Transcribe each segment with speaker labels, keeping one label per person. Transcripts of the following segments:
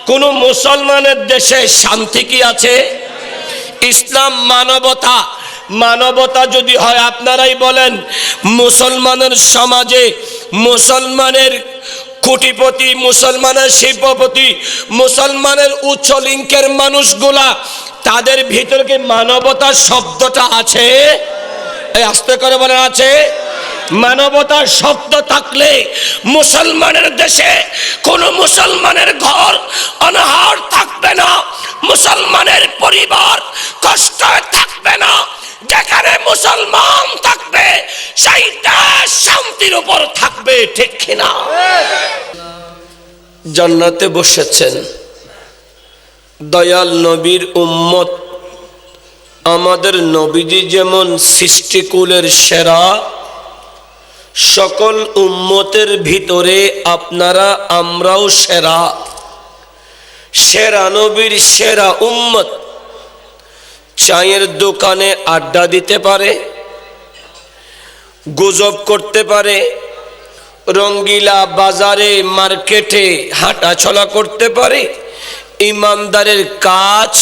Speaker 1: কোন মুসলমানের দেশে শান্তি কি আছে? ইসলাম মানবতা, মানবতা যদি হয় আপনারাই বলেন মুসলমানের সমাজে মুসলমানের কোটিপতি, মুসলমানের শিল্পপতি, মুসলমানের উচ্চ লিঙ্কের মানুষগুলা তাদের ভিতরে কি মানবতার শব্দটা আছে? এই আস্তে করে বলে আছে। মানবতার শব্দ থাকলে মুসলমানের দেশে কোন মুসলমানের ঘর অনাহার থাকবে না, মুসলমানের পরিবার কষ্ট থাকবে না। যেখানে মুসলমান থাকবে সেই দেশ শান্তির উপর থাকবে, ঠিক কিনা? জান্নাতে বসেছেন দয়াল নবীর উম্মত। আমাদের নবীজি যেমন সৃষ্টিকুলের সেরা, সকল উম্মতের ভিতরে আপনারা আমরাও সেরা। সেরা নবীর সেরা উম্মত চায়ের দোকানে আড্ডা দিতে পারে, গুজব করতে পারে, রঙ্গিলা বাজারে মার্কেটে হাঁটাচলা করতে পারে। ইমানদারের কাজ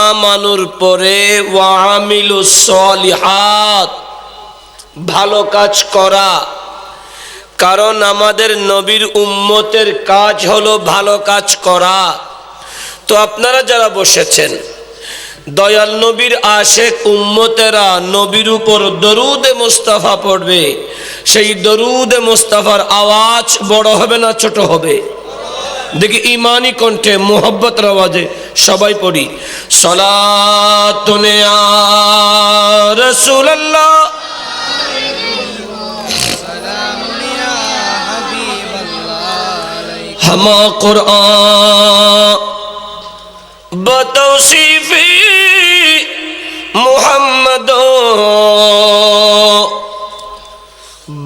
Speaker 1: আমানুর পরে ওয়ামিলুস সলিহাত, ভালো কাজ করা। কারণ আমাদের নবীর উম্মতের কাজ হলো ভালো কাজ করা। তো আপনারা যারা বসেছেন দয়াল নবীর আশেক উম্মতেরা নবীর উপর দরুদে মুস্তাফা পড়বে। সেই দরুদে মুস্তাফার আওয়াজ বড় হবে না ছোট হবে? দেখি ইমানি কণ্ঠে মোহব্বতের আওয়াজে সবাই পড়ি সালাতুনে আ রাসূলুল্লাহ হামা কুরআন বতৌসিফি মুহাম্মদ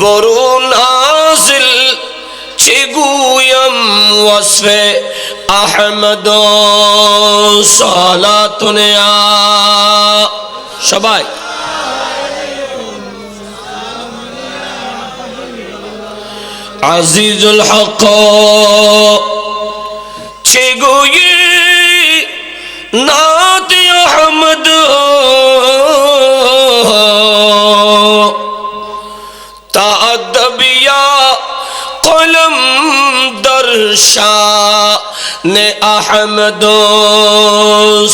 Speaker 1: বরু নাজিল চিগুয়ম ওয়াসফে আহমদ সালাতুনে আ সবাই আজিজুল হক চিগুয়ে নাতি আহমদ তাদবিয়া কলম দর্শা নে আহমদ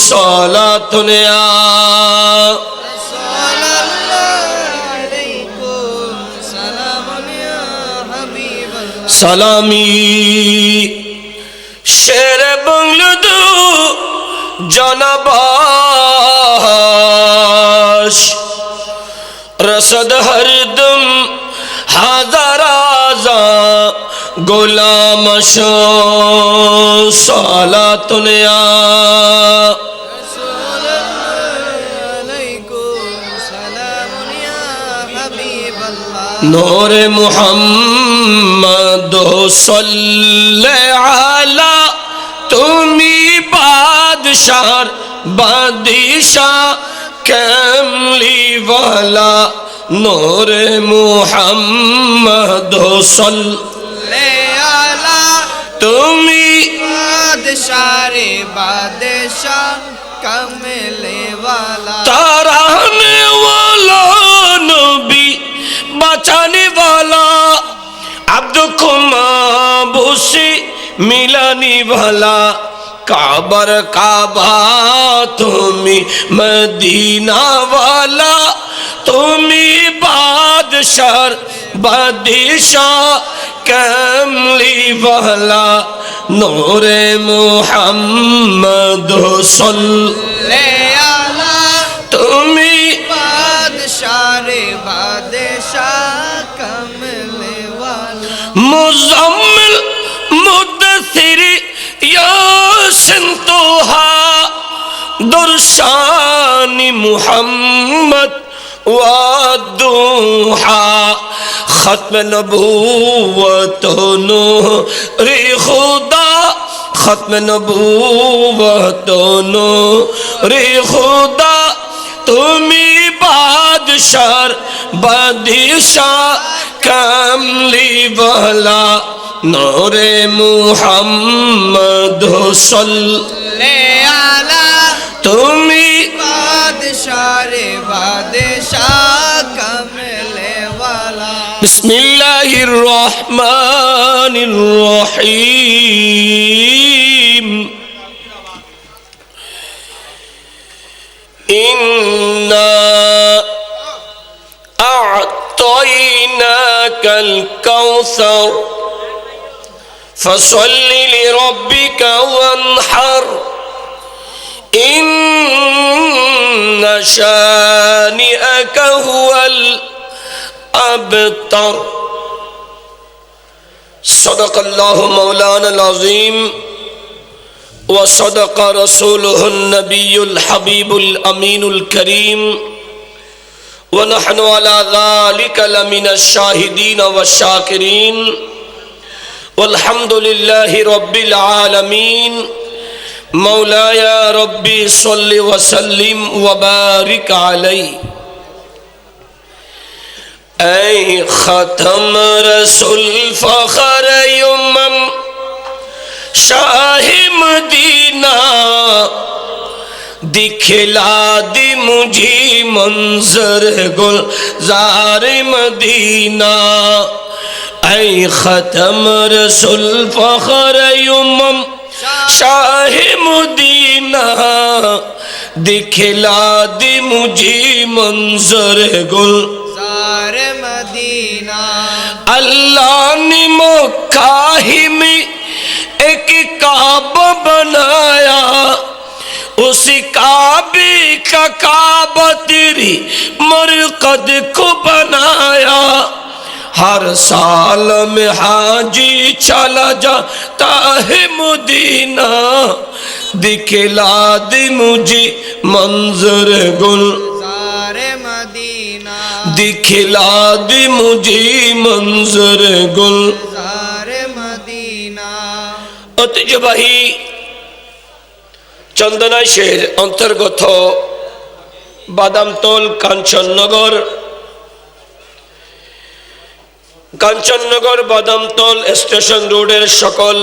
Speaker 1: সালাতুনে আ সালামি শের বাংলাদু জনবাস রসদ হরদম হাজার আজা গোলাম সালাতুনে আ নূরে মুহাম্মদ সাল্লাল্লাহু আলা তুমি বাদশার বাদশাহ কামলি ওয়ালা নূরে মুহাম্মদ সাল্লাল্লাহু আলা তুমি বাদশারে বাদশাহ কামলি ওয়ালা তারানে ওয়ালা নবী বাঁচানে वाला अब्दु कुमाबुसी मिलानी वाला काबर काबा तुमी मदीना वाला तुमी बादशाह बादशाह कमली वाला नूरे मुहम्मद सल्लल्लाहु अलैहि तुमी बादशाह रे मुज़म्मिल मुद्दसिर यासिन तोहा दुर्शानी मुहम्मद वादुहा खत्म नबूवत नूरे खुदा खत्म नबूवत नूरे खुदा तुमी बादशाह बादशाह का कमली वाला नूरे मुहम्मद सल्ले अला तुमी बादशाह रे बादशाह कमले वाला बिस्मिल्लाहिर रहमानिर रहीम इन्ना अअतैनाकल कौसर फसल्लि लिरब्बिका वन्हर इन्ना शानिअका हुवल अबतर सदक़ल्लाहु मौलानाल अज़ीम व सदक़ रसूलुहुन नबियुल हबीबुल अमीनुल करीम व नहनु अला ज़ालिका लमिनश शाहिदीन व शाकिरीन वल्हम्दुलिल्लाहि रब्बिल आलमीन मौलाया रब्बी सल्लि व सल्लिम व बारिक अलैहि ऐ ख़त्म रसूल फ़ख़्र उम्मम शाह मदीना दिखला दी मुझे मंजर गुलजार मदीना ऐ ख़त्म रसूल फ़ख़्र उम्मम शाह मदीना दिखला दी मुझे मंजर गुलजार मदीना अल्लाह ने मक्का ही में एक काबा बनाया उसी काबे का काबा तेरी मरकद को बनाया हर साल में हाजी चला जाता है मदीना दिखला दे मुझे मंजर गुलजार मदीना दिखला दे मुझे मंजर गुलजार मदीना ঐতিহ্যবাহী চন্দনাইশের অন্তর্গত বাদামতল কাঞ্চননগর বাদামতল স্টেশন রোডের সকল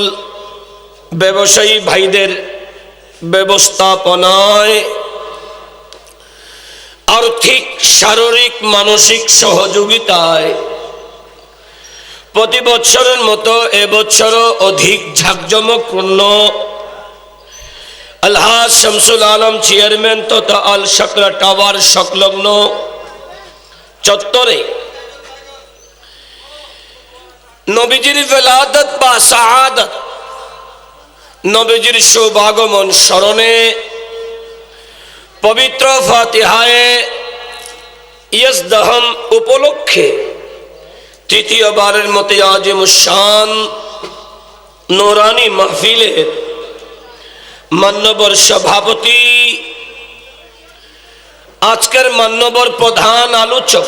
Speaker 1: ব্যবসায়ী ভাইদের ব্যবস্থাপনায় আর্থিক শারীরিক মানসিক সহযোগিতায় প্রতি বছরের মতো এবছরও অধিক ঝাঁকজমকপূর্ণ আলহাজ শামসুল আলম চেয়ারম্যান তথা আল শাকরা টাওয়ার সংলগ্ন চত্বরে নবীজির বেলাদত বা শাহাদাত নবীজির শুভাগমন স্মরণে পবিত্র ফাতিহায়ে ইয়জদহম উপলক্ষে তৃতীয়বারের মতো আজিমুশান নূরানী মাহফিলের মান্যবর সভাপতি আজকের মান্যবর প্রধান আলোচক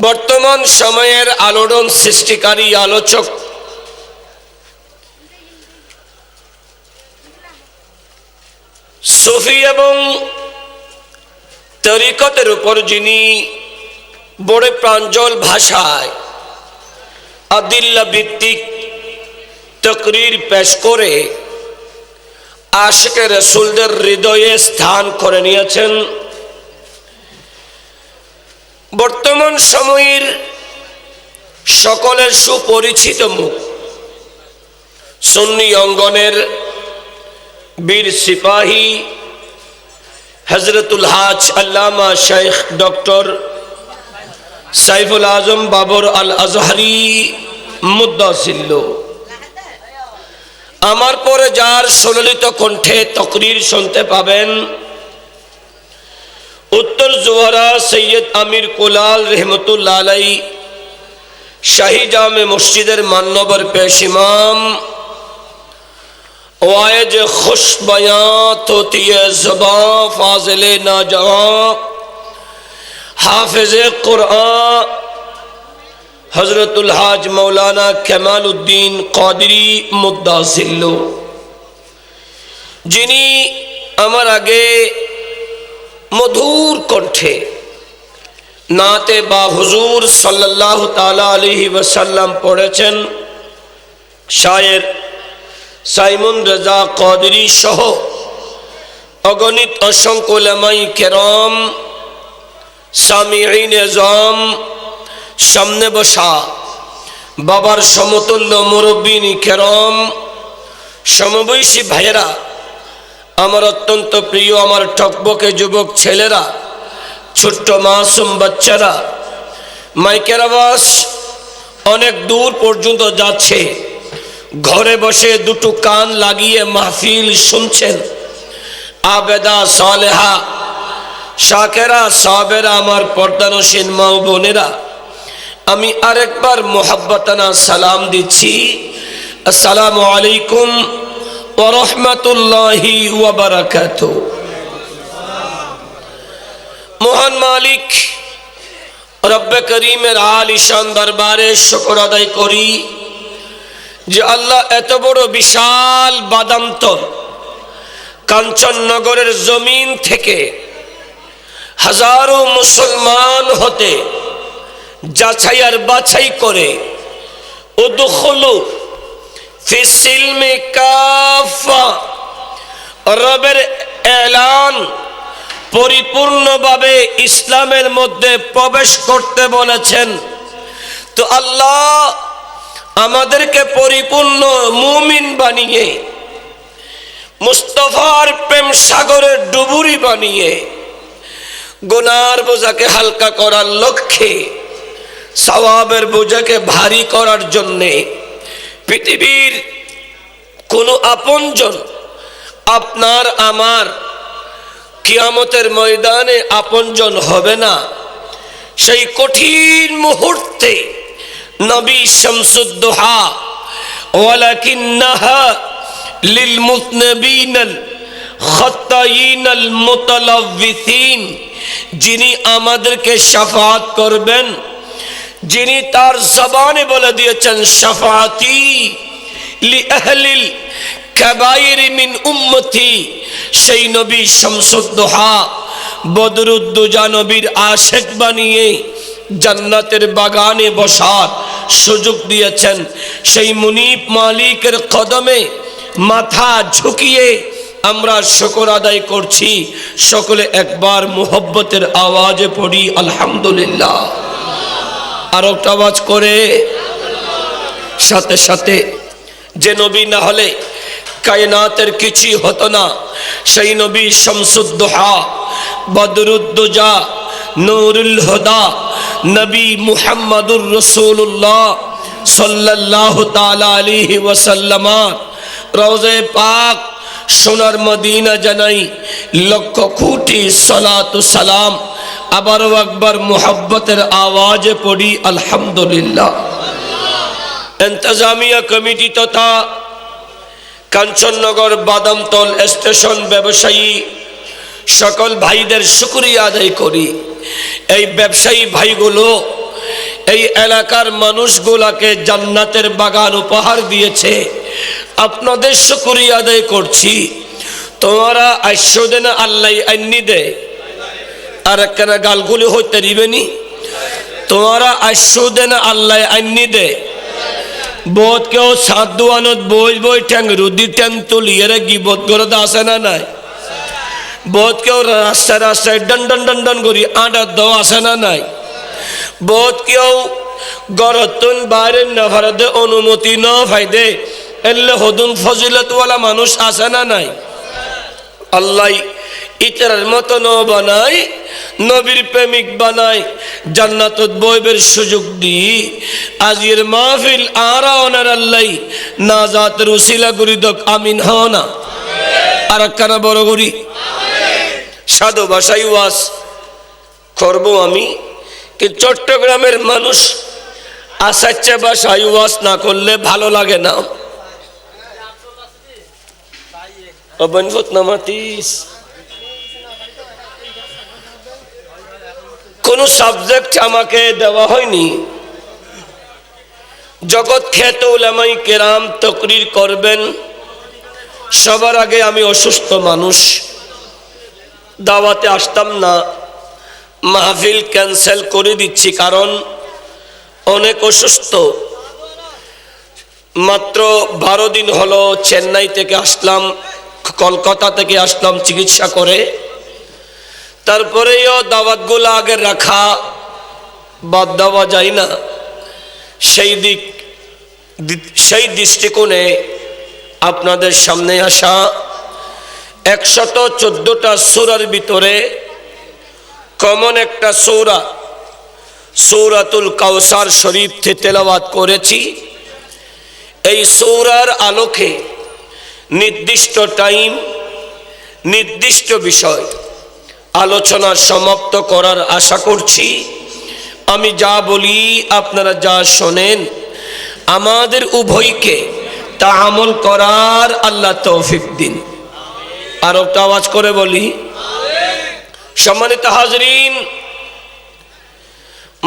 Speaker 1: বর্তমান সময়ের আলোড়ন সৃষ্টিকারী আলোচক সুফি এবং তরিকতের উপর যিনি বড় প্রাঞ্জল ভাষায় আদিল্লা ভিত্তিক তকরির পেশ করে আশিকে রাসূলদের হৃদয়ে স্থান করে নিয়েছেন বর্তমান সময়ের সকলের সুপরিচিত মুখ সুন্নি অঙ্গনের বীর সিপাহী হযরতুল হাজ আল্লামা শেখ ডক্টর সাইফুল আজম বাবর আল আজহারি মুদ্দাসিল্লু আমার পরে যার সুললিত কণ্ঠে তকরির শুনতে পাবেন उत्तर जुवारा सैयद आमिर कुलाल रहमतुल्लाह अलैहि शाही जामे मस्जिदर मान्यवर पेश इमाम वाइज खुश बयां तोतिए ज़ुबां फाज़िले नाजवां हाफिज़े कुरान हज़रतुल हाज मौलाना कमालुद्दीन कादरी मुद्दासिल्लु जिनी अमर आगे मधुर कण्ठे নাতে বা হুজুর সাল্লাল্লাহু তাআলা আলাইহি ওয়াসাল্লাম পড়েছেন শায়ের সাইমন রাজা কাদরি সহ অগণিত অসংখ্য উলামাই কেরাম, সামিঈন এজাম, সামনে বসা বাবার সমতুল্য মুরব্বিন কেরাম, সমবয়সী ভাইয়েরা, আমার অত্যন্ত প্রিয় আমার টকবকে যুবক ছেলেরা, ছোট্ট মাসুম বাচ্চারা, মাইকের আওয়াজ অনেক দূর পর্যন্ত যাচ্ছে। ঘরে বসে দুটো কান লাগিয়ে মাহফিল শুনছেন। আবেদা, সালেহা, শাকেরা, সাবেরা, আমার পর্দানসীন মা ও বোনেরা, আমি আরেকবার মোহাব্বতানা সালাম দিচ্ছি। আসসালামু আলাইকুম ওয়া রাহমাতুল্লাহি ওয়া বারাকাতুহু। মহান মালিক রব্বে করিমের আলিশান দরবারে শুকর আদায় করি যে আল্লাহ এত বড় বিশাল বাদামতল কাঞ্চননগরের জমিন থেকে হাজারো মুসলমান হতে যাচাই আর বাছাই করে উদখুলু ফি সিলমি কাফা, রবের এলান পরিপূর্ণভাবে ইসলামের মধ্যে প্রবেশ করতে বলেছেন। তো আল্লাহ আমাদেরকে পরিপূর্ণ মুমিন বানিয়ে মুস্তাফার প্রেম সাগরের ডুবুরি বানিয়ে গুনার বোঝাকে হালকা করার লক্ষ্যে সওয়াবের বোঝাকে ভারী করার জন্যে পৃথিবীর কোনো আপনজন আপনার আমার কিয়ামতের ময়দানে আপনজন হবে না। সেই কঠিন মুহূর্তে নবী শামসুদ্দোহা ওয়ালাকিন্নাহা লিল মুযনিবিনাল খাত্তায়িনাল মুতালাব্বিসিন, যিনি আমাদেরকে শাফাআত করবেন, যিনি তার জবানে বলে দিয়েছেন শাফাআতি লি আহলিল কাবাইর মিন উম্মতি, সেই নবী শামসুদ্দোহা বদরুদ্দোজা নবীর আশিক বানিয়ে জান্নাতের বাগানে বসার সুযোগ দিয়েছেন। সেই মুনিব মালিকের কদমে মাথা ঝুঁকিয়ে আমরা শুকর আদায় করছি। সকলে একবার মুহব্বতের আওয়াজে পড়ি আলহামদুলিল্লাহ। আর একটা আওয়াজ করে সাথে সাথে, যে নবী না হলে কায়নাতের কিছুই হতো না, সেই নবী শামসুদ্দোহা বদরুদ্দোজা নূরুল হুদা নবী মুহাম্মদুর রাসূলুল্লাহ সাল্লাল্লাহু তাআলা আলাইহি ওয়াসাল্লাম রওজে পাক সোনার মদিনা জানাই লক্ষ কোটি সালাতু সালাম। আবারও একবার মুহাব্বতের আওয়াজে পড়ি আলহামদুলিল্লাহ। ইন্তেজামিয়া কমিটি তথা কাঞ্চননগর বাদামতল স্টেশন ব্যবসায়ী সকল ভাইদের শুকরিয়া আদায় করি। এই ব্যবসায়ী ভাইগুলো এই এলাকার মানুষগুলাকে জান্নাতের বাগান উপহার দিয়েছে, আপনাদের শুকরিয়া আদায় করছি। তোমরা আইসো দেনা আল্লাহ আইনি দে, আর একখানা গালগুলি হইতে দিবেনি। তোমরা আইসো দেনা আল্লাহ আইনি দে, বোধ কেউ সাদুয়ানত বই বই ঠ্যাং রুদি ঠ্যাং তুলিয়ে গিবত করে আসে না নাই। বোধ কেউ রাস্তায় রাস্তায় ডন ডন ডন ডন করি আডার দেওয়া আসে না নাই। বোধ কেউ গরতুন বাইরে না ভারতে অনুমতি না ফাইদে এলে হদুন ফজিলতওয়ালা মানুষ আসে না নাই। আল্লাহ ইতরের মতো ন বানাই, নবীর প্রেমিক বানাই, জান্নাতত বইবের সুযোগ দি আজির মাহফিল আরা ওনার আল্লাহ নাজাতের উসিলা করি দক আমিন হও না। আর একখানা বড় করি সাধু ভাষায় ওয়াজ করবো আমি, কিন্তু চট্টগ্রামের মানুষ আসাচ্চা ভাষায় ওয়াজ না করলে ভালো লাগে না। কোন সাবজেক্ট আমাকে দেওয়া হয়নি। জগৎ খ্যাত উলামাই কেরাম তাকরীর করবেন। সবার আগে আমি অসুস্থ মানুষ, দাওয়াতে আসতাম না, মাহফিল ক্যান্সেল করে দিচ্ছি, কারণ অনেক অসুস্থ। মাত্র 12 দিন হলো চেন্নাই থেকে আসলাম, কলকাতা থেকে আসলাম চিকিৎসা করে। তারপরেও দাওয়াতগুলো আগে রাখা বাদ দেওয়া যায় না। সেই দৃষ্টিকোণে আপনাদের সামনে আসা। 114টা সূরার ভিতরে কমন একটা সূরা, সূরাতুল কাউসার শরীফ থেকে তেলাওয়াত করেছি। এই সূরার আলোকে নির্দিষ্ট টাইম, নির্দিষ্ট বিষয় আলোচনা সমাপ্ত করার আশা করছি। আমি যা বলি, আপনারা যা শোনেন, আমাদের উভয়কে তা আমল করার আল্লাহ তৌফিক দিন। আর একটা আওয়াজ করে বলি, সম্মানিত হাজরিন,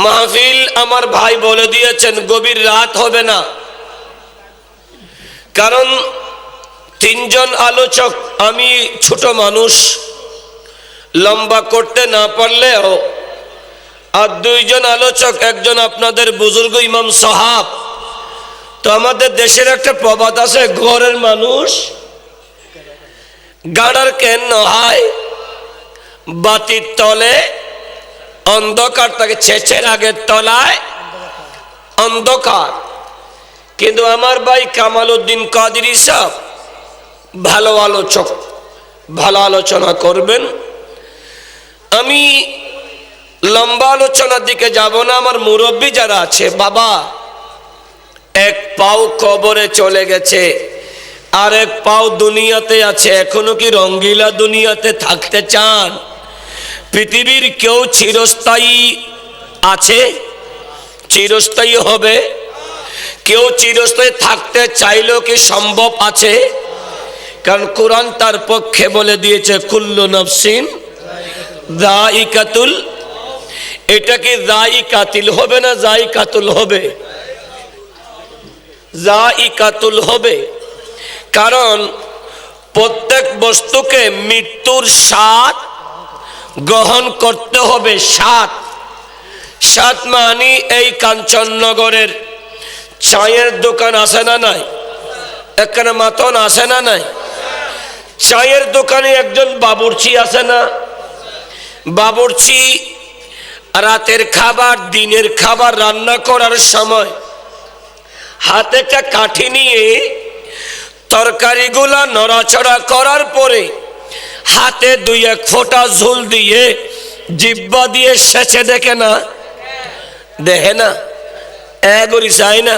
Speaker 1: মাহফিল আমার ভাই বলে দিয়েছেন গভীর রাত হবে না, কারণ 3 জন আলোচক, আমি ছোট মানুষ, লম্বা করতে না পারলেও, আর 2 জন আলোচক, একজন আপনাদের বুজুর্গ ইমাম সাহাব। তো আমাদের দেশের একটা প্রবাদ আছে, ঘরের মানুষ গাড়ার কেন হয়, বাতির তলে অন্ধকার থাকে, ছেঁচের আগের তলায় অন্ধকার। কিন্তু আমার ভাই কামাল উদ্দিন কাদেরী সাহেব ভালো আলোচক, ভালো আলোচনা করবেন। আমি লম্বা আলোচনার দিকে যাব না। আমার মুরব্বী যারা আছে, বাবা এক পাও কবরে চলে গেছে, আর এক পাও দুনিয়াতে আছে, এখনো কি রঙ্গিলা দুনিয়াতে থাকতে চান? পৃথিবীর কেউ চিরস্থায়ী আছে? চিরস্থায়ী হবে? কেউ চিরস্থায়ী থাকতে চাইলেও কি সম্ভব আছে? কারণ কোরআন তার পক্ষে বলে দিয়েছে, কুল্লু নাফসিন যায়িকাতুল। এটা কি যায়িকাতিল হবে না যায়িকাতুল হবে? যায়িকাতুল হবে, কারণ প্রত্যেক বস্তুকে মৃত্যুর স্বাদ গ্রহণ করতে হবে। স্বাদ মানে এই কাঞ্চননগরের চায়ের দোকান আছে না নাই? এখানে মাতন আছে না নাই? চায়ের দোকানে একজন বাবুর্চি আছে না? বাবুর্চি রাতের খাবার, দিনের খাবার রান্না করার সময় হাতে একটা কাঠি নিয়ে তরকারিগুলা নড়াচড়া করার পরে হাতে 2-1 ফোঁটা ঝোল দিয়ে জিব্বা দিয়ে সেচে দেখে না? দেখে না? এগরি চাই না?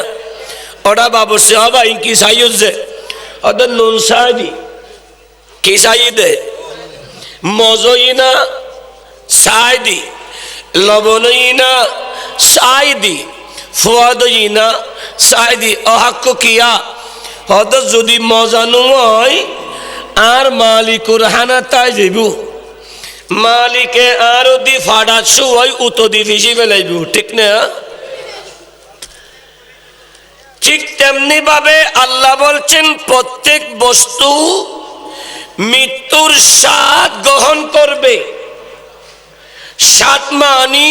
Speaker 1: ওটা বাবুর্চি হবা কি চাই হচ্ছে, ওদের নুন চাই দি কি চাই দে, মজই না চাই দি, লবণই না চাই দি, ফুয়াদই না চাই দি। অহাক্য কিয়া হত যদি মজা নয় আর মালিকুর হানা তাই যাইব, মালিকে আরো দি ফাড়া শুয়াই উতো দি ফিসি ফেলাইব, ঠিক না? ঠিক তেমনি ভাবে আল্লাহ বলছেন প্রত্যেক বস্তু মৃত্যুর স্বাদ গ্রহণ করবে। স্বাদ মানি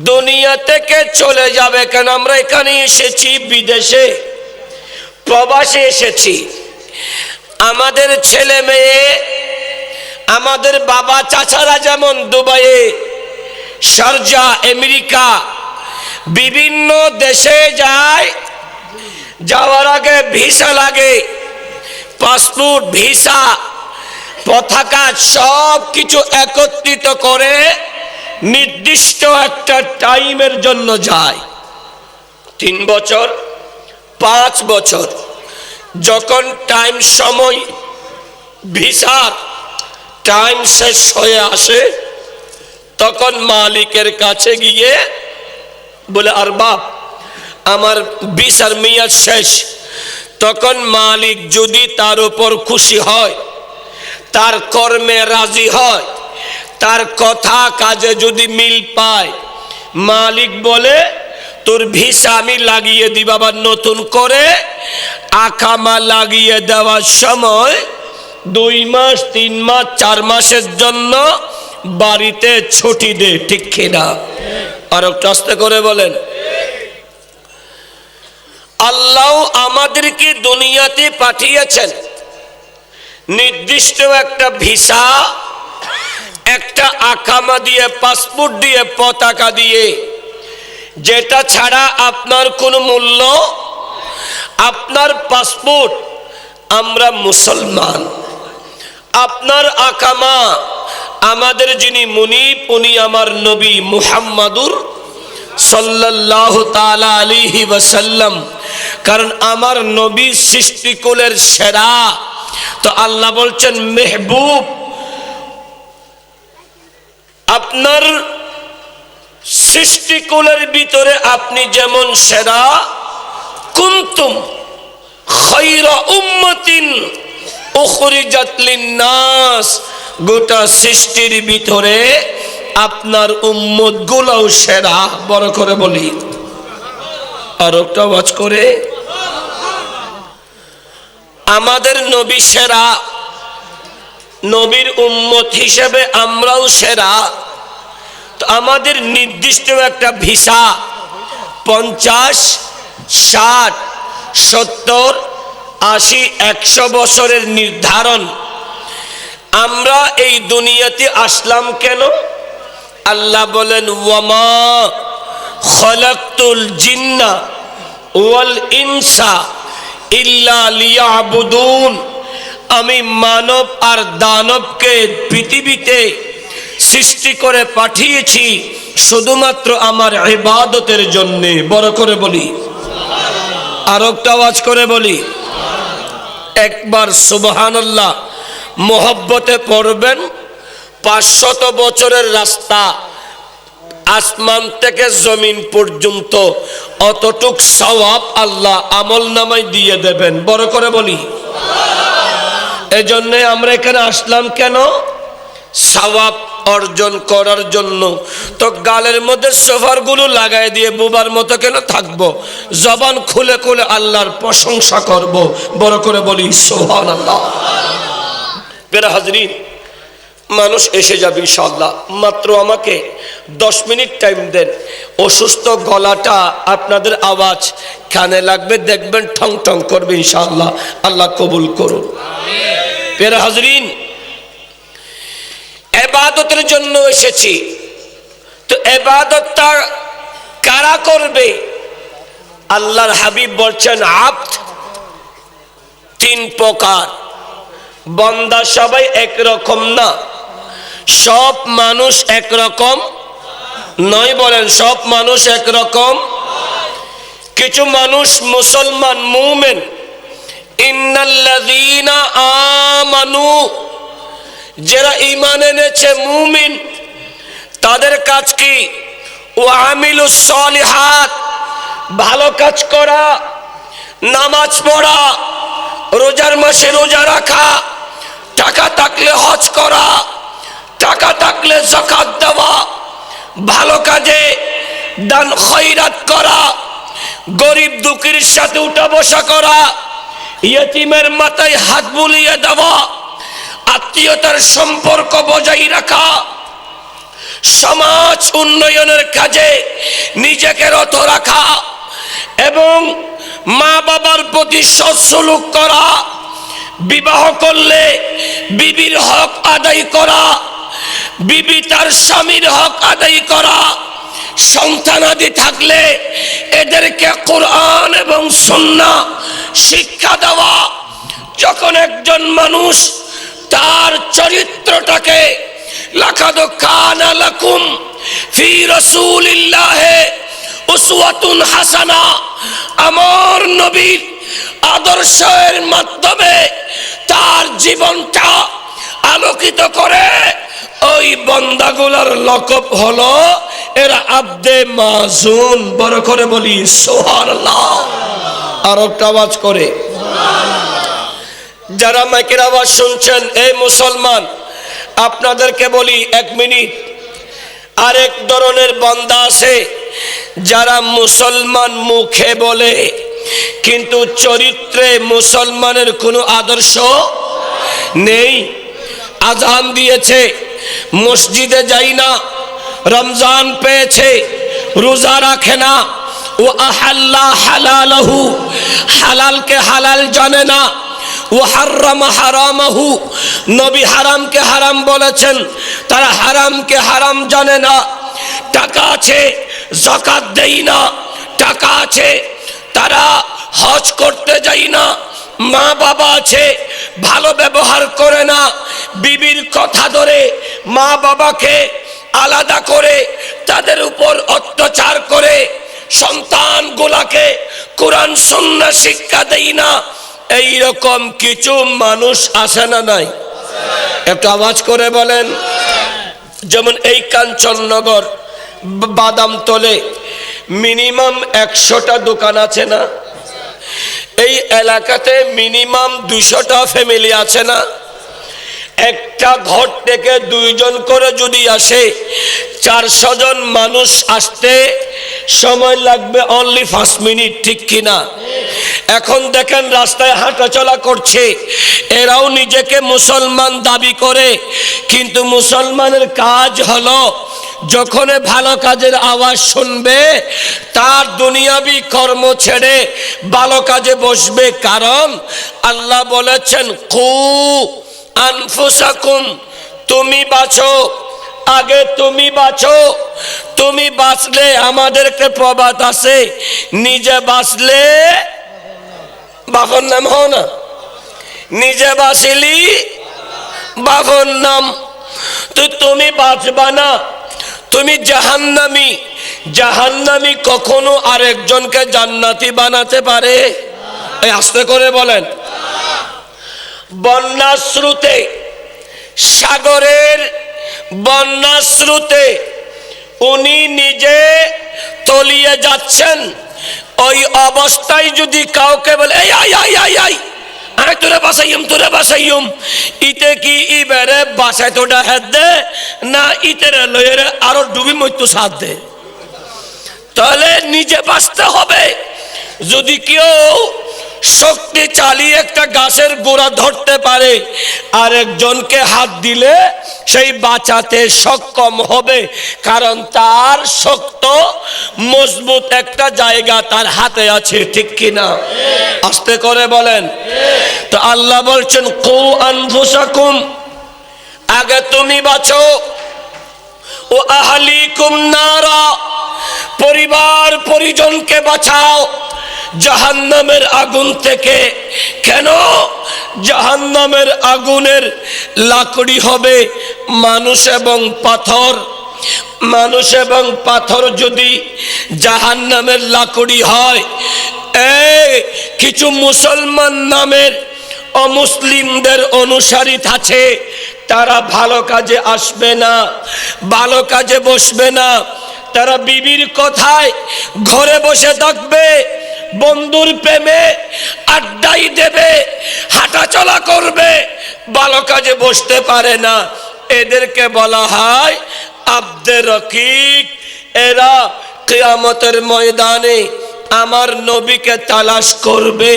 Speaker 1: দুনিয়া থেকে চলে যাবে। কেন আমরা এখানে এসেছি, বিদেশে প্রবাসে এসেছি। আমাদের ছেলে মেয়ে, আমাদের বাবা চাচারা যেমন দুবাইয়ে, শারজা, আমেরিকা, বিভিন্ন দেশে যায়, যাওয়ার আগে ভিসা লাগে, পাসপোর্ট, ভিসা, পতাকা সব কিছু একত্রিত করে নির্দিষ্ট একটা টাইমের জন্য যায়। 3 বছর, 5 বছর। যখন টাইম, সময়, ভিসার টাইম শেষ হয়ে আসে, তখন মালিকের কাছে গিয়ে বলে, আর বাপ আমার ভিসার মেয়াদ শেষ। তখন মালিক যদি তার উপর খুশি হয়, তার কর্মে রাজি হয়, তার কথা কাজে যদি মিল পায়, মালিক বলে তোর ভিসা আমি লাগিয়ে দিব। আবার নতুন করে আকামা লাগিয়ে দেওয়ার সময় 2 মাস, 3 মাস, 4 মাসের জন্য বাড়িতে ছুটি দে, ঠিক কিনা? আর একটু আস্তে করে বলেন। আল্লাহ আমাদেরকে দুনিয়াতে পাঠিয়েছেন নির্দিষ্ট একটা ভিসা, একটা আকামা দিয়ে, পাসপোর্ট দিয়ে, পতাকা দিয়ে, যেটা ছাড়া আপনার কোনো মূল্য। আপনার পাসপোর্ট, আমরা মুসলমান। আপনার আকামা, আমাদের যিনি মুনিব, উনি আমার নবী মুহাম্মাদুর সাল্লাল্লাহু তাআলা আলাইহি ওয়াসাল্লাম। কারণ আমার নবী সৃষ্টিকুলের সেরা। তো আল্লাহ বলছেন মেহবুব, আপনার সৃষ্টিকুলের ভিতরে আপনি যেমন সেরা, কুনতুম খায়রা উম্মাতিন উখরিজাত লিন-নাস, গোটা সৃষ্টির ভিতরে আপনার উম্মত গুলাও সেরা। বড় করে বলি, আর একটা আওয়াজ করে। আমাদের নবী সেরা, নবীর উম্মত হিসেবে আমরাও সেরা। তো আমাদের নির্দিষ্ট একটা ভিসা, 50, 60, 70, 80, 100 বছরের নির্ধারণ। আমরা এই দুনিয়াতে আসলাম কেন? আল্লাহ বলেন ওয়ামা খালাকতুল জিন্না ওয়াল ইনসা ইল্লা লিয়াবুদুন। আমি মানব আর দানবকে পৃথিবীতে সৃষ্টি করে পাঠিয়েছি শুধুমাত্র আমার ইবাদতের জন্য। বড় করে বলি, আর একটা আওয়াজ করে বলি। একবার সুবহানাল্লাহ মোহব্বতে পড়বেন। 500 বছরের রাস্তা, আসমান থেকে জমিন পর্যন্ত অতটুক সওয়াব আল্লাহ আমল নামায় দিয়ে দেবেন। বড় করে বলি। এজন্য আমরা এখানে আসলাম কেন? সওয়াব অর্জন করার জন্য। তো গালের মধ্যে সোফার গুলো লাগাই দিয়ে বুবার মতো কেন থাকবো? জবান খুলে খুলে আল্লাহর প্রশংসা করব। বড় করে বলি সুবহানাল্লাহ। প্রিয় হাজরিন, মানুষ এসে যাবে ইনশাআল্লাহ। মাত্র আমাকে 10 মিনিট টাইম দেন। অসুস্থ গলাটা, আপনাদের আওয়াজ কানে লাগবে, দেখবেন ঠং ঠং করবে ইনশাআল্লাহ। আল্লাহ কবুল করুন। প্রিয় হাজরিন, ইবাদতের জন্য এসেছি। তো ইবাদতটা কারা করবে? আল্লাহর হাবিব বলছেন আব্দ 3 প্রকার। বান্দা সবাই একরকম না, সব মানুষ একরকম নয়। বলেন, সব মানুষ একরকম। কিছু মানুষ মুসলমান, মুমিন। ইন্নাল্লাযীনা আমানু, যারা ঈমান এনেছে, মুমিন, তাদের কাজ কি? ওয়া আমিলুস সলিহাত, ভালো কাজ করা, নামাজ পড়া, রোজার মাসে রোজা রাখা, টাকা থাকলে হজ করা, টাকা থাকলে যাকাত দেওয়া, ভালো কাজে দান খয়রাত করা, গরিব দুঃখীর সাথে উঠা বসা করা, ইয়তিমের মাথায় হাত বুলিয়ে দেওয়া, আত্মীয়তার সম্পর্ক বজায় রাখা, সমাজ উন্নয়নের কাজে নিজেকে রত রাখা, এবং মা বাবার প্রতি সৎসলুক করা, বিবাহ করলে বিবির হক আদায় করা, বিবি তার স্বামীর হক আদায় করা, সন্তানাদি থাকলে এদেরকে কোরআন এবং সুন্নাহ শিক্ষা দেওয়া। যখন একজন মানুষ তার চরিত্রটাকে লাকাদ কানা লাকুম ফি রাসূলিল্লাহি উসওয়াতুন হাসানা, আমার নবীর আদর্শের মাধ্যমে তার জীবনটা আলোকিত করে, ওই বান্দাগুলোর লকব হলো এরা আব্দে মাসুম। বড় করে বলি সুবহানাল্লাহ। আর একটা আওয়াজ করে। যারা মাইকের আওয়াজ শুনছেন, এই মুসলমান, আপনাদেরকে বলি 1 মিনিট। আরেক ধরনের বান্দা আছে যারা মুসলমান মুখে বলে, কিন্তু চরিত্রে মুসলমানের কোনো আদর্শ নেই। আজান দিয়েছে, মসজিদে যায় না, রমজান পেয়েছে রোজা রাখে না, ও আহাল্লা হালালাহু হালালকে হালাল জানে না, ও হারামা হারামাহু নবী হারামকে হারাম বলেছেন, তারা হারামকে হারাম জানে না। টাকা আছে যাকাত দেয় না, টাকা আছে তারা হজ করতে যায় না, মা বাবা আছে ভালো ব্যবহার করে না, বিবির কথা ধরে মা বাবাকে আলাদা করে তাদের উপর অত্যাচার করে সন্তানগুলাকে কোরআন সুন্নাহ শিক্ষা দেয় না। এইরকম কিছু মানুষ আছে না নাই? একটু আওয়াজ করে বলেন। যেমন এই কাঞ্চননগর বাদামতলে মিনিমাম 100টা দোকান আছে না? এই এলাকাতে মিনিমাম 200টা ফ্যামিলি আছে না? একটা ঘর থেকে 2 জন করে যদি আসে 400 জন মানুষ আসতে সময় লাগবে অনলি 5 মিনিট, ঠিক কিনা? এখন দেখেন রাস্তায় হাঁটাচলা করছে, এরাও নিজেকে মুসলমান দাবি করে, কিন্তু মুসলমানের কাজ হলো যখন ভালো কাজের আওয়াজ শুনবে তার দুনিয়াবি কর্ম ছেড়ে ভালো কাজে বসবে। কারণ আল্লাহ বলেছেন কু আনফুসাকুম, তুমি বাঁচো, আগে তুমি বাঁচো। তুমি বাঁচলে, আমাদেরকে প্রবাদ আছে, নিজে বাঁচলে বাপর নাম হও না, নিজে বাঁচলি বাপর নাম। তো তুমি বাঁচবা না, তুমি জাহান্নামী। জাহান্নামী কখনো আরেকজনকে জান্নাতি বানাতে পারে? এই আস্তে করে বলেন। বন্যার স্রোতে, সাগরের বন্যার স্রোতে উনি নিজে তলিয়ে যাচ্ছেন, ওই অবস্থায় যদি কাউকে বলে এই আই আই আই আই আরে তোরে বাসাইম তোরে বাসাইম, ইতে কি ইবেরে বাসায় তোটা হেদ দে না ইতেরে লয়ের আরো ডুবি মৃত্যু সাথ দে? তাহলে নিজে বাঁচতে হবে। যদি কেউ শক্তি চালিয়ে একটা গাছের গোড়া ধরতে পারে, আরেকজনকে হাত দিলে সেই বাঁচাতে সক্ষম হবে, কারণ তার শক্ত মজবুত একটা জায়গা তার হাতে আছে, ঠিক কিনা? আস্তে করে বলেন। তো আল্লাহ বলছেন কু আনফুসাকুম, আগে তুমি বাঁচো, ও আহলিকুম নারা, পরিবার পরিজনকে বাঁচাও জাহান্নামের আগুন থেকে। কেন? জাহান্নামের আগুনের লাকড়ি হবে মানুষ এবং পাথর। মানুষ এবং পাথর যদি জাহান্নামের লাকড়ি হয়, কিছু মুসলমান নামের অমুসলিমদের অনুসারী আছে, তারা ভালো কাজে আসবে না, ভালো কাজে বসবে না, তারা বিবির কথায় ঘরে বসে থাকবে, বন্ধুর প্রেমে আড্ডাই দেবে, হাঁটাচলা করবে, ভালো কাজে বসতে পারে না। এদেরকে বলা হয় আব্দে রকিক। এরা কিয়ামতের ময়দানে আমার নবীকে তালাশ করবে,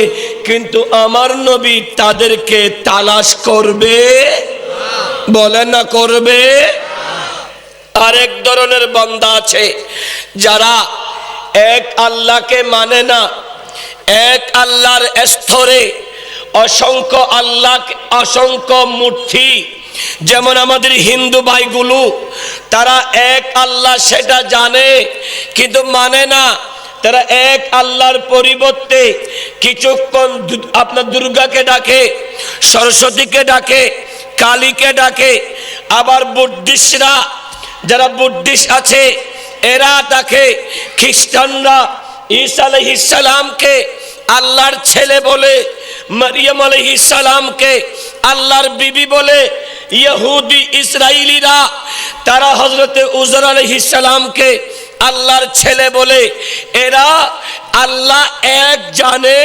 Speaker 1: কিন্তু আমার নবী তাদেরকে তালাশ করবে বলে না, করবে। আরেক ধরনের বান্দা আছে যারা এক আল্লাহকে মানে না, এক আল্লাহর স্তরে অসংখ্য আল্লাহ, অসংখ্য মূর্তি। যেমন আমাদের হিন্দু ভাইগুলো, তারা এক আল্লাহ সেটা জানে কিন্তু মানে না। তারা এক আল্লাহর পরিবর্তে কিছুক্ষণ আপনার দুর্গাকে ডাকে, সরস্বতীকে ডাকে, কালীকে ডাকে। আবার বুদ্ধিস্টরা, যারা বুদ্ধিস্ট আছে এরা ডাকে, খ্রিস্টানরা ঈসা আলাইহিস সালামকে আল্লাহর ছেলে বলে, মারিয়াম আলাইহিস সালামকে আল্লাহর বিবি বলে। ইহুদি ইসরাইলিরা তারা হযরতে উজর আলাইহিস সালামকে আল্লাহর ছেলে বলে। এরা আল্লাহ এক জানে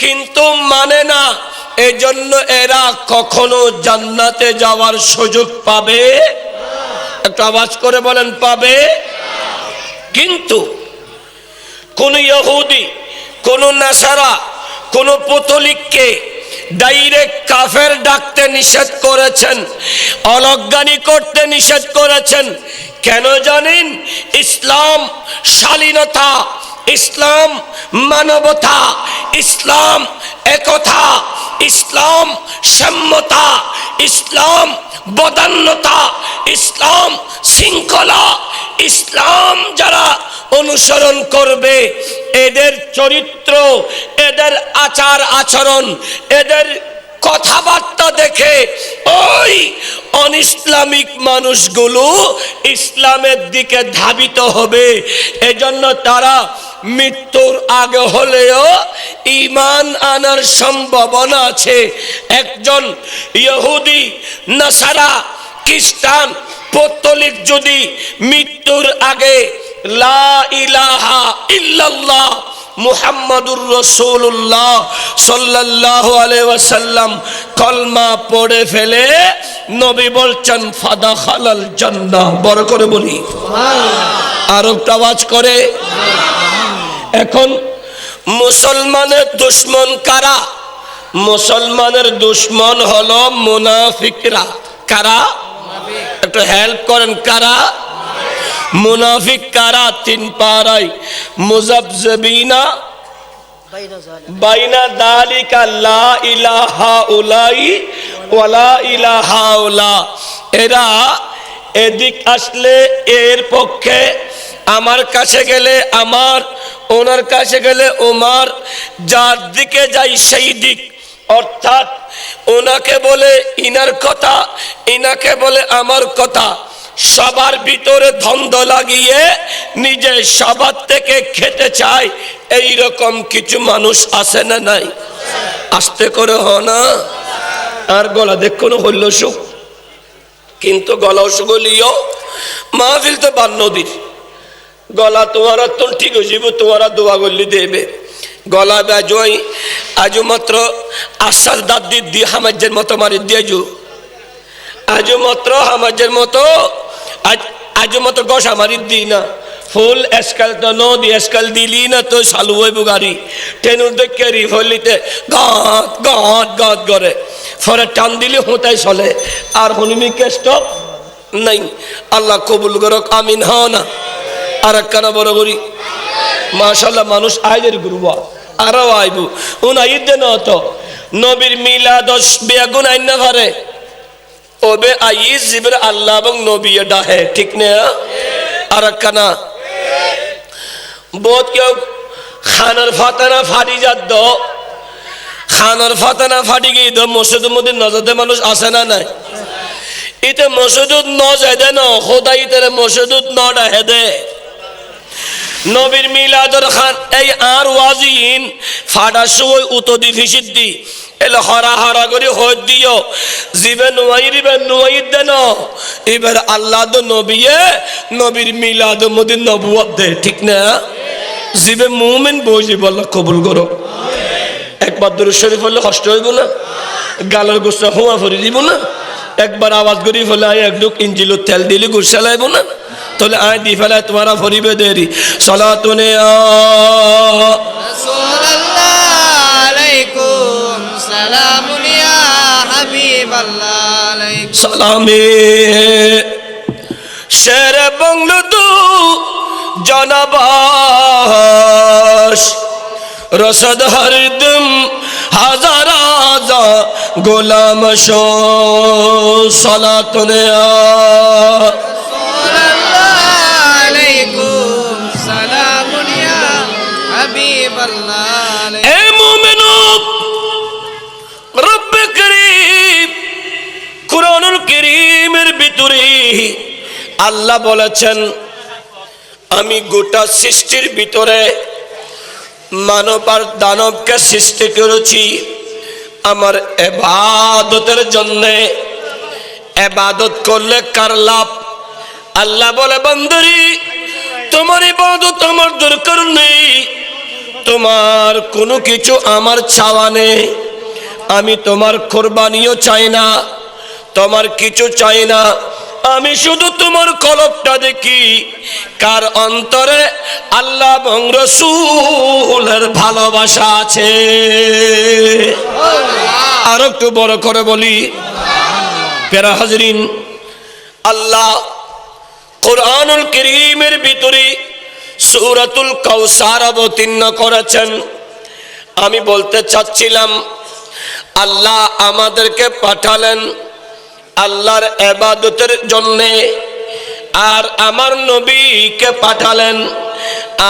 Speaker 1: কিন্তু মানে না, এজন্য এরা কখনো জান্নাতে যাওয়ার সুযোগ পাবে? একটু আওয়াজ করে বলেন, পাবে? কিন্তু কোন ইহুদি, কোন নাসারা, কোন পথলিককে ডাইরেক্ট কাফের ডাকতে নিষেধ করেছেন, অলজ্ঞানি করতে নিষেধ করেছেন। কেন জানেন? ইসলাম শালীনতা, ইসলাম মানবতা, ইসলাম একতা, ইসলাম সাম্যতা, ইসলাম বদান্যতা, ইসলাম শৃঙ্খলা। ইসলাম যারা অনুসরণ করবে, এদের চরিত্র, এদের আচার আচরণ, এদের কথাবার্তা দেখে ওই অনইসলামিক মানুষগুলো ইসলামের দিকে ধাবিত হবে। এজন্য তারা মৃত্যুর আগে হলেও ঈমান আনার সম্ভাবনা আছে। একজন ইহুদি, নাসারা, খ্রিস্টান, পৌত্তলিক যদি মৃত্যুর আগে লা ইলাহা ইল্লাল্লাহ মুহাম্মাদুর রাসূলুল্লাহ সাল্লাল্লাহু আলাইহি ওয়াসাল্লাম কলমা পড়ে ফেলে, নবী বলছেন ফাদাখালাল জান্নাহ। বড় করে বলি সুবহানাল্লাহ। আর একটা আওয়াজ করে। এখন মুসলমানের দুশমন কারা? মুসলমানের দুশমন হলো মুনাফিকরা। কারা? একটু হেল্প করেন। কারা? মুনাফিক কারা? তিন পারাই মুযাবযাবিনা বাইনা যালিকা লা ইলাহা উলাই ওয়া লা ইলাহা উলা। এরা এদিক আসলে এর পক্ষে, আমার কাছে গেলে আমার, ওনার কাছে গেলে ওমার, যার দিকে যাই সেই দিক। অর্থাৎ ওনাকে বলে ইনার কথা, ইনাকে বলে আমার কথা। সবার ভিতরে দ্বন্দ্ব লাগিয়ে নিজে সবার থেকে খেতে চায়। এই রকম কিছু মানুষ আছে না নাই? আস্তে করে হ না। আর গলা দেখুন হইল সুখ, কিন্তু গলা সুগলিও মাহফিল তো বান নদীর গলা তোমারা তো ঠিক হয়ে যাব। তোমারা দোয়া করলি দেবে গলা বেজই আজও মাত্র আশ্বাস দাদি দিয়ে হামাজের মতো মারি দিয়েছু। আজও মাত্র হামাজের মতো আজও মাত্র গসা মারি দিই না। ফুল এসকাল তো নদী এসকাল দিলি না তো চালু হইব গাড়ি। ট্রেনের দেখে রিফলিতে গাঁত গাঁত গাঁত করে, ফলে টান দিলে হোঁতাই চলে। আর হনুমিকে স্টপ নাই। আল্লাহ কবুল করক, আমিন। হও না আর একখানা বড় করি মাশাআল্লাহ। মানুষ আইদের গুরুবা আরো আইব উন আইদ না তো নবীর মিলাদ বেগুন আইন না পারে ওবে আইজ জিবর আল্লাহ এবং নবী ডাহে। ঠিক না? আর একখানা বহুত কেউ খানার ফাতানা ফাটি যাত দ, খানার ফাতানা ফাটি গিয়ে দ মসজিদের মধ্যে নজরতে মানুষ আসে না নাই? ইতে মসজিদত ন যায় দে ন খোদাই তেরে মসজিদত ন ডাহে দে। নবীর মিলাদর খান এই আর ওয়াজিন ফাটা সুই উতদি ফিসিদ্দি এলে হরা হরা করে হজ দিও জিবে নুয়াইরিবে নুয়াইদ দেন। এবার আল্লাহ তো নবীয়ে নবীর মিলাদ মদিন নবুয়ত দে। ঠিক না? জিবে মুমিন বইজি বল কবুল করো। একবার দুরূদ শরীফ হলে কষ্ট হইব না? গালের গোসা হুয়া ফরি দিব না? একবার আওয়াজ করি ফেলে আয় একটু ইঞ্জিলত তেল দিলে গোসা লাইব না? তাহলে আয় দি ফেলায় তোমারা ফরিবে দেরি সালাতুনে
Speaker 2: রাসূলুল্লাহ আলাইকুম সালামুন ইয়া হাবিবাল্লাহ আলাইকুম
Speaker 1: সালামে শের বাংলাদু জনবাস রসদ হরদম হাজার হাজার গোলাম শো সালাতুনে আল্লাহ বলেছেন আমি গোটা সৃষ্টির ভিতরে মানব আর দানবকে সৃষ্টি করেছি আমার ইবাদতের জন্য। ইবাদত করলে কার লাভ? আল্লাহ বলে বান্দারি তোমার ইবাদত আমার দরকার নেই, তোমার কোনো কিছু আমার চাওয়া নেই, আমি তোমার কুরবানিও চাই না, তোমার কিছু চাই না, আমি শুধু তোমার কলবটা দেখি, কার অন্তরে আল্লাহ এবং রাসূলের ভালোবাসা আছে। আর একটু বড় করে বলি, প্যারা হাজরিন, আল্লাহ কুরআনুল কারীমের ভিতরে সূরাতুল কাউসার অবতীর্ণ করেছেন। আমি বলতে চাচ্ছিলাম, আল্লাহ আমাদেরকে পাঠালেন আল্লাহর ইবাদতের জন্যে, আর আমার নবীকে পাঠালেন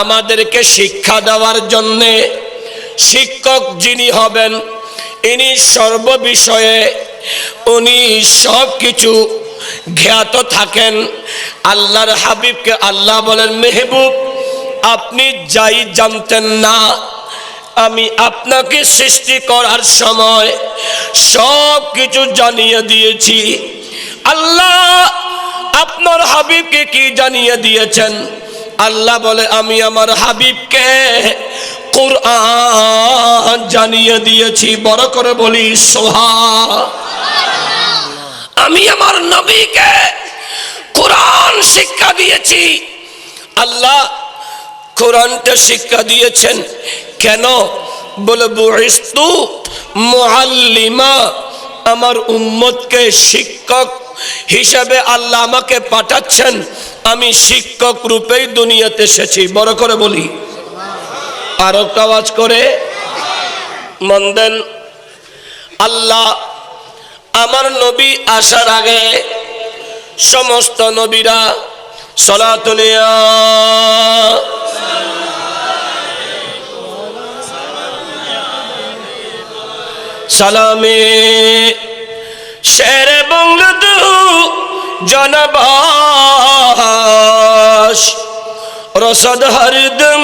Speaker 1: আমাদেরকে শিক্ষা দেওয়ার জন্যে। শিক্ষক যিনি হবেন, ইনি সর্ববিষয়ে উনি সব কিছু জ্ঞাত থাকেন। আল্লাহর হাবিবকে আল্লাহ বলেন, মেহবুব আপনি যাই জানতেন না, আমি আপনাকে সৃষ্টি করার সময় সব কিছু জানিয়ে দিয়েছি। আল্লাহ আপনার হাবিবকে কি জানিয়ে দিয়েছেন? আল্লাহ বলে, আমি আমার হাবিবকে কুরআন জানিয়ে দিয়েছি। বড় করে বলি সুবহানাল্লাহ। আমি আমার নবীকে কুরআন শিক্ষা দিয়েছি। আল্লাহ কোরআনটা শিক্ষা দিয়েছেন কেন? বলে বুইস্তু মুআল্লিমা, আমার উম্মতকে শিক্ষক হিসাবে আল্লাহ আমাকে পাঠাচ্ছেন, আমি শিক্ষক রূপেই দুনিয়াতে এসেছি। বড় করে বলি, আর একটা আওয়াজ করে মন দেন। আল্লাহ আমার নবী আসার আগে সমস্ত নবীরা সালাতুলিয়া সালামে শেরে বংলদু জনবাস রসদ হরদম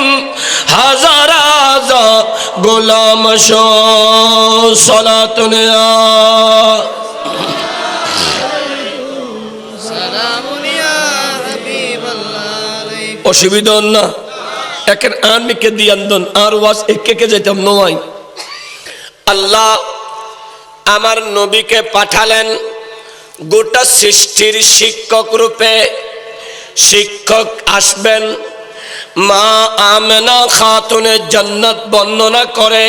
Speaker 1: হাজার হাজার গোলাম সালাতুলিয়া। অসুবিধা না, একের আনকে দিয়ান আর ওয়াজ একে যেতাম নয়। আল্লাহ আমার নবীকে পাঠালেন গোটা সৃষ্টির শিক্ষক রূপে। শিক্ষক আসবেন। মা আমেনা খাতুনে জান্নাত বর্ণনা করে,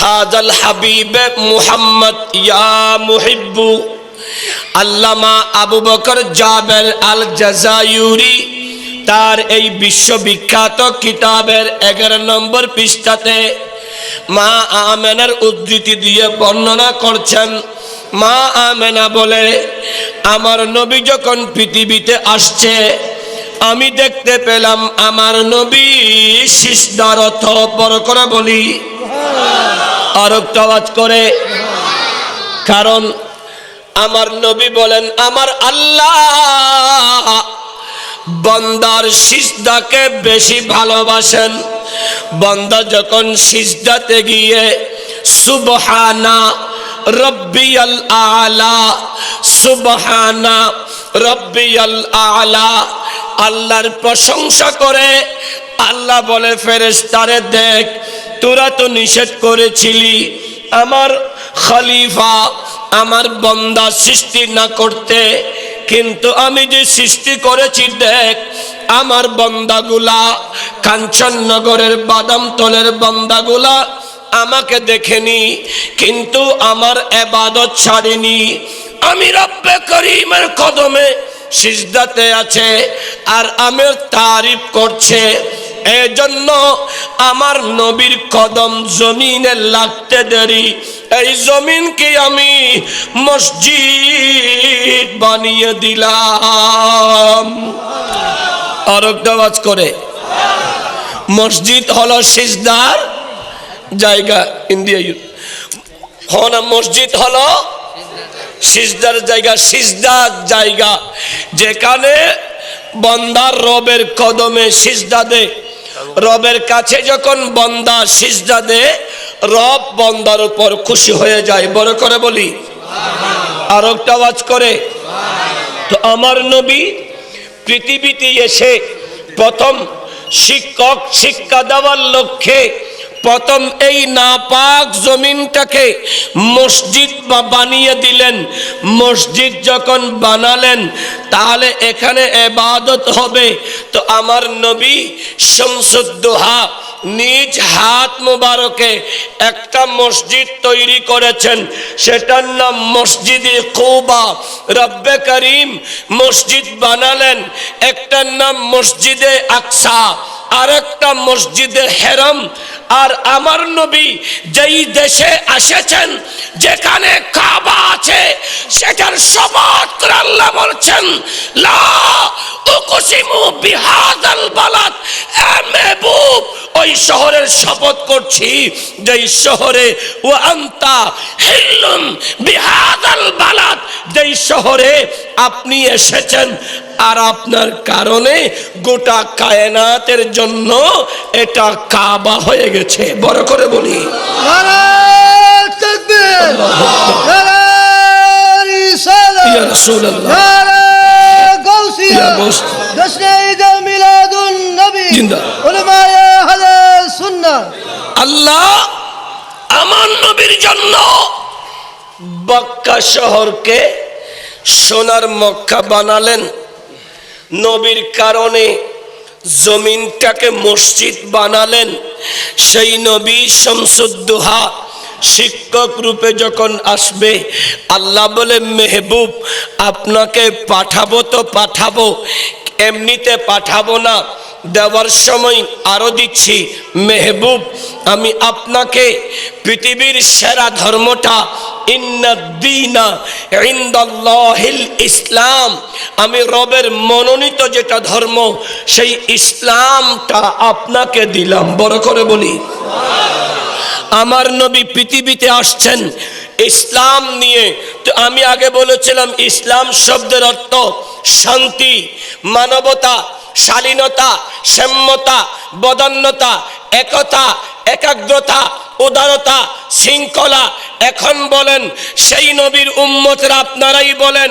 Speaker 1: হাজাল হাবিবে মুহাম্মদ ইয়া মুহিব্বু। আল্লামা আবু বকর জাবের আল জাযায়ুরি তার এই বিশ্ববিখ্যাত কিতাবের 11 নম্বর পৃষ্ঠাতে মা আমেনার উদ্ধৃতি দিয়ে বর্ণনা করছেন। মা আমেনা বলে, আমার নবী যখন পৃথিবীতে আসছে, আমি দেখতে পেলাম আমার নবী সিজদারত। বড় করে বলি, আর একটা আওয়াজ করে। কারণ আমার নবী বলেন, আমার আল্লাহ বান্দার সিজদাকে বেশি ভালোবাসেন। বান্দা যখন সিজদাতে গিয়ে সুবহানা রব্বিয়াল আলা, সুবহানা রব্বিয়াল আলা আল্লাহর প্রশংসা করে, আল্লাহ বলে ফেরেশতারে, দেখ তোরা তো নিষেধ করেছিলি আমার খলিফা আমার বান্দা সৃষ্টি না করতে, কিন্তু আমি যে সৃষ্টি করেছি, দেখ আমার বান্দাগুলা কাঞ্চননগরের বাদামতলের বান্দাগুলা আমাকে দেখেনি, কিন্তু আমার ইবাদত ছাড়েনি। আমি রব্বে করিমের কদমে সিজদাতে আছে আর আমার তারিফ করছে। এজন্য আমার নবীর কদম জমিনে লাগতে দেরি, এই জমিনকে আমি মসজিদ বানিয়ে দিলাম। আর একটা আওয়াজ করে, মসজিদ হলো সিজদার জায়গা। ইন্ডিয়া হনা মসজিদ হলো সিজদার জায়গা, সিজদার জায়গা যেখানে বান্দার রবের কদমে সিজদা দে। রবের কাছে যখন বান্দা সিজদা দে, রব বান্দার উপর খুশি হয়ে যায়। বড় করে বলি, আর একটা আওয়াজ করে। তো আমার নবী পৃথিবীতে এসে প্রথম শিক্ষক শিক্ষা দেওয়ার লক্ষ্যে প্রথম এই নাপাক জমিনটাকে মসজিদ বানিয়ে দিলেন। মসজিদ যখন বানালেন তাহলে এখানে ইবাদত হবে। তো আমার নবী শামসুদ্দোহা নিজ হাত মোবারকে একটা মসজিদ তৈরি করেছেন, সেটার নাম মসজিদে কুবা। রব্বে করিম মসজিদ বানালেন, একটার নাম মসজিদে আকসা, আর একটা মসজিদে হেরম। আর আমার নবী যেই দেশে এসেছেন যেখানে কাবা আছে সেটার শপথ করে আল্লাহ বলছেন, লা উকসিমু বিহাদাল বালাদ, এ মেহবুব ওই শহরের শপথ করছি যেই শহরে ও আনতা হিল্লুম বিহাদাল বালাদ, যেই শহরে আপনি এসেছেন আর আপনার কারণে গোটা কায়নাতের জন্য এটা কাবা হয়ে গেছে। বড় করে বলি
Speaker 2: নারায়ে তাকবীর, নারায়ে রিসালাত,
Speaker 1: ইয়া রাসূলুল্লাহ,
Speaker 2: নারায়ে গাউসিয়া,
Speaker 1: ইয়া গাউস,
Speaker 2: জশ্নে ঈদ মিলাদুন নবী,
Speaker 1: জিন্দা
Speaker 2: উলামায়ে আহলে সুন্নাহ।
Speaker 1: আল্লাহ আমার নবীর জন্য মক্কা শহরকে সোনার মক্কা বানালেন। নবীর কারণে জমিনটাকে মসজিদ বানালেন। সেই নবী শামসুদ্দোহা শিক্ষক রূপে যখন আসবে, আল্লাহ বলে মেহবুব আপনাকে পাঠাবো তো পাঠাবো, এমনিতে পাঠাবো না, দেওয়ার সময় আরো দিচ্ছি। মেহবুব আমি আপনাকে পৃথিবীর সেরা ধর্মটা ইন্নাদ্দীনা ইনদাল্লাহিল ইসলাম, আমি রবের মনোনীত যেটা ধর্ম সেই ইসলামটা আপনাকে দিলাম। বড় করে বলি আমার নবী পৃথিবীতে আসছেন ইসলাম নিয়ে। তো আমি আগে বলেছিলাম ইসলাম শব্দের অর্থ শান্তি, মানবতা, শালীনতা, সাম্যতা, বদান্যতা, একতা, একাগ্রতা, উদারতা, শৃঙ্খলা। এখন বলেন সেই নবীর উম্মতরা আপনারাই বলেন,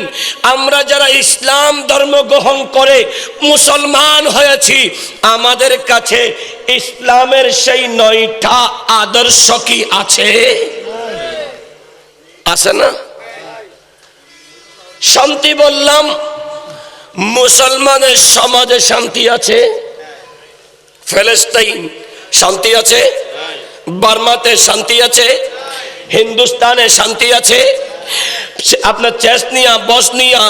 Speaker 1: আমরা যারা ইসলাম ধর্ম গ্রহণ করে মুসলমান হয়েছি, আমাদের কাছে ইসলামের সেই 9টা আদর্শ কি আছে? আছে না? শান্তি বললাম, মুসলমানের সমাজে শান্তি আছে, ফিলিস্তিন শান্তি আছে, বার্মাতে শান্তি আছে, হিন্দুস্তানে শান্তি আছে, আপনার Chechnya, Bosnia,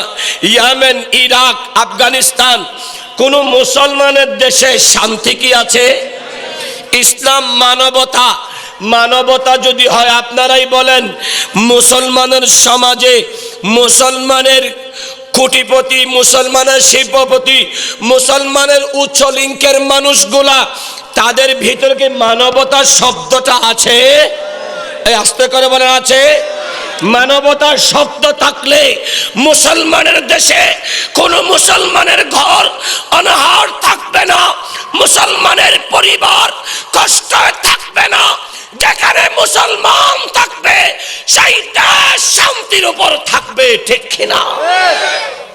Speaker 1: Yemen, Iraq, Afghanistan, কোন মুসলমানের দেশে শান্তি কি আছে? ইসলাম মানবতা, মানবতা যদি হয় আপনারাই বলেন মুসলমানের সমাজে মুসলমানের কোটিপতি, মুসলমানের শিল্পপতি, মুসলমানের উচ্চ লিঙ্কের মানুষগুলা, তাদের ভিতরে কি মানবতার শব্দটা আছে? এই আস্তে করে বলেন আছে। মানবতার শব্দ থাকলে মুসলমানের দেশে কোন মুসলমানের ঘর অনাহার থাকবে না, মুসলমানের পরিবার কষ্ট থাকবে না। যেখানে মুসলমান থাকবে সেই দেশ শান্তির উপর থাকবে, ঠিক কিনা?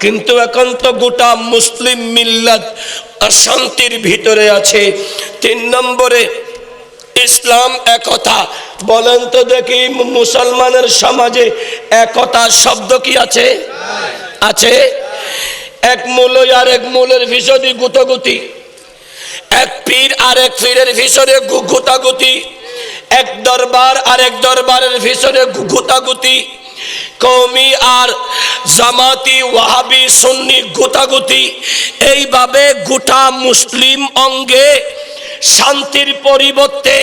Speaker 1: কিন্তু এখন তো গোটা মুসলিম মিল্লাত অশান্তির ভিতরে আছে। 3 নম্বরে ইসলাম একতা। বলেন তো দেখি মুসলমানের সমাজে একতা শব্দ কি আছে? আছে। এক মূল আর এক মূলের ভিতরে গুতাগুতি, এক পীর আর এক পীরের ভিতরে গুতাগুতি, এক দরবার আর এক দরবারের ভিতরে গুতাগুতি, কওমি আর জামাতি, ওয়াহাবি, সুন্নি গুতাগুতি। এইভাবে গোটা মুসলিম অঙ্গে শান্তির পরিবর্তে,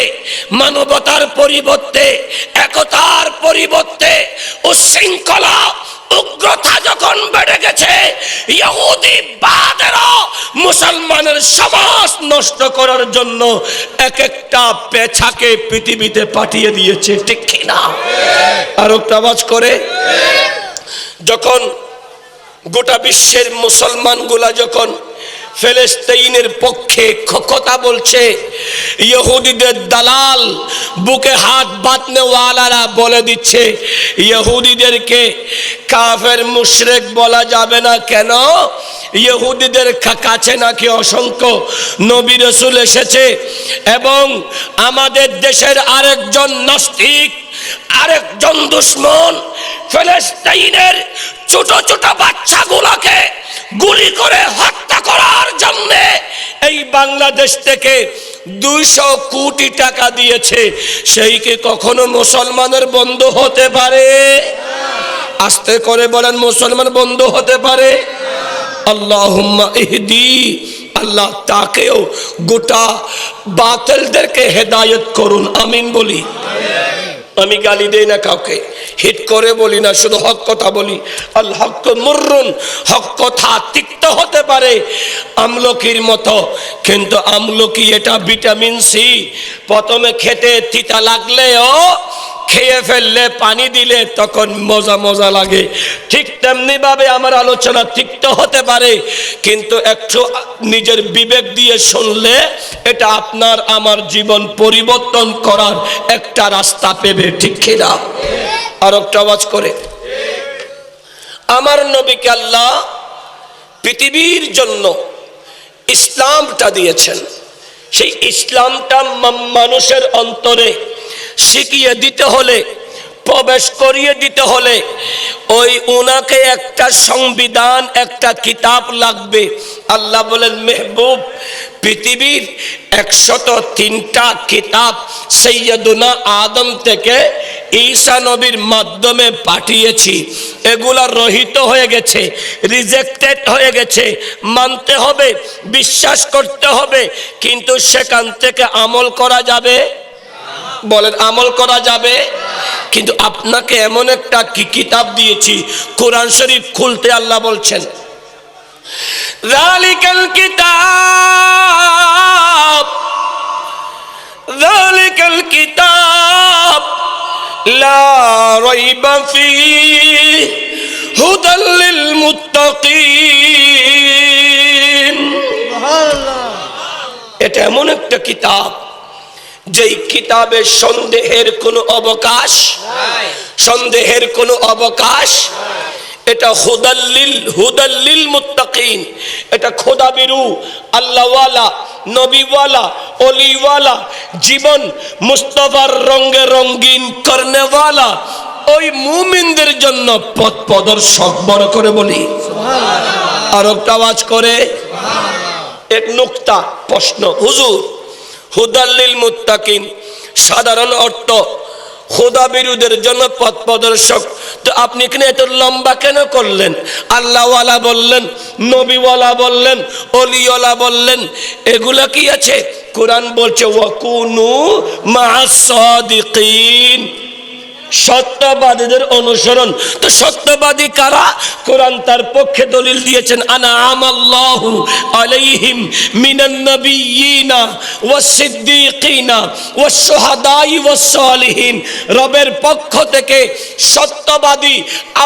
Speaker 1: মানবতার পরিবর্তে, একতার পরিবর্তে উশৃঙ্খলা, উগ্রতা যখন বেড়ে গেছে, ইহুদিবাদেরা মুসলমানের সমাজ নষ্ট করার জন্য এক একটা পেছাকে পৃথিবীতে পাঠিয়ে দিয়েছে, ঠিক কিনা? আর একটা আওয়াজ করে যখন গোটা বিশ্বের মুসলমানগুলা যখন ফিলিস্তিনের পক্ষে কথা বলছে। ইহুদিদের দালাল বুকে হাত বাঁধনেওয়ালারা বলে দিচ্ছে ইহুদিদেরকে কাফের মুশরিক বলা যাবে না। কেন? ইহুদিদের কাছে নাকি অসংখ্য নবী রাসূল এসেছে, এবং আমাদের দেশের আরেকজন নাস্তিক, আরেকজন দুশমন ফিলিস্তিনের ছোট ছোট বাচ্চাগুলোকে গুলি করে হত্যা করার জন্য এই বাংলাদেশ থেকে 200 কোটি টাকা দিয়েছে। সেই কি কখনো মুসলমানের বন্ধু হতে পারে? আস্তে করে বলেন, মুসলমান বন্ধু হতে পারে? আল্লাহুম্মা ইহদি, আল্লাহ তাকেও গোটা বাতিলদেরকে হেদায়েত করুন, আমিন বলি। আমি গালি দেই না কাউকে, হিট করে বলি না, শুধু হক কথা বলি। আল হক মুররুন, হক কথা তিক্ত হতে পারে আমলকির মতো, কিন্তু আমলকি এটা ভিটামিন সি। প্রথমে খেতে তিতা লাগলেও খেয়ে ফেললে, পানি দিলে তখন মজা মজা লাগে। ঠিক তেমনি ভাবে আমার আলোচনা তিক্ত হতে পারে, কিন্তু একটু নিজের বিবেক দিয়ে শুনলে এটা আপনার আমার জীবন পরিবর্তন করার একটা রাস্তা পেবে। ঠিক কিনা? আর একটা আওয়াজ করে, আমার নবীকে আল্লাহ পৃথিবীর জন্য ইসলামটা দিয়েছেন। সেই ইসলামটা মানুষের অন্তরে শিখিয়ে দিতে হলে, প্রবেশ করিয়ে দিতে হলে ওই উনাকে একটা সংবিধান, একটা কিতাব লাগবে। আল্লাহ বলেন, মেহবুব, পৃথিবীর 103টা কিতাব সৈয়দুনা আদম থেকে ঈসা নবীর মাধ্যমে পাঠিয়েছি। এগুলা রহিত হয়ে গেছে, রিজেক্টেড হয়ে গেছে। মানতে হবে, বিশ্বাস করতে হবে, কিন্তু সেখান থেকে আমল করা যাবে? বলেন, আমল করা যাবে? কিন্তু আপনাকে এমন একটা কিতাব দিয়েছি, কোরআন শরীফ খুলতে আল্লাহ বলছেন, যালিকাল কিতাব, যালিকাল কিতাব লা রাইবা ফীহি হুদাল লিল মুত্তাকিন।
Speaker 2: সুবহানাল্লাহ।
Speaker 1: এটা এমন একটা কিতাব যেই কিতাবে সন্দেহের কোনো অবকাশ নাই, সন্দেহের কোনো অবকাশ। এটা হুদাল্লিল মুত্তাকিন, এটা খোদাবিরু, আল্লাহওয়ালা, নবীওয়ালা, অলিওয়ালা, জীবন মুস্তাফার রঙে রঙিন করনেওয়ালা ওই মুমিনদের জন্য পথ প্রদর্শক। বড় করে বলি সুবহানাল্লাহ। আর একটা আওয়াজ করে এক নুকতা প্রশ্ন, হুজুর, হুদাল্লিল মুত্তাকিন সাধারণ অর্থ খোদা বিরুদের জন্য পথ প্রদর্শক, তো আপনি এখানে এত লম্বা কেন করলেন? আল্লাহওয়ালা বললেন, নবীওয়ালা বললেন, অলিওয়ালা বললেন, এগুলা কি আছে? কোরআন বলছে ওয়াকুনু মা'আস সাদিকিন, সত্যবাদীদের অনুসরণ। তো সত্যবাদী কারা? কোরআন তার পক্ষে দলিল দিয়েছেন, আনআমাল্লাহু আলাইহিম মিনান নাবিয়্যিনা ওয়াস সিদ্দীকিনা ওয়াস শুহাদাই ওয়াস সালিহিন। রবের পক্ষ থেকে সত্যবাদী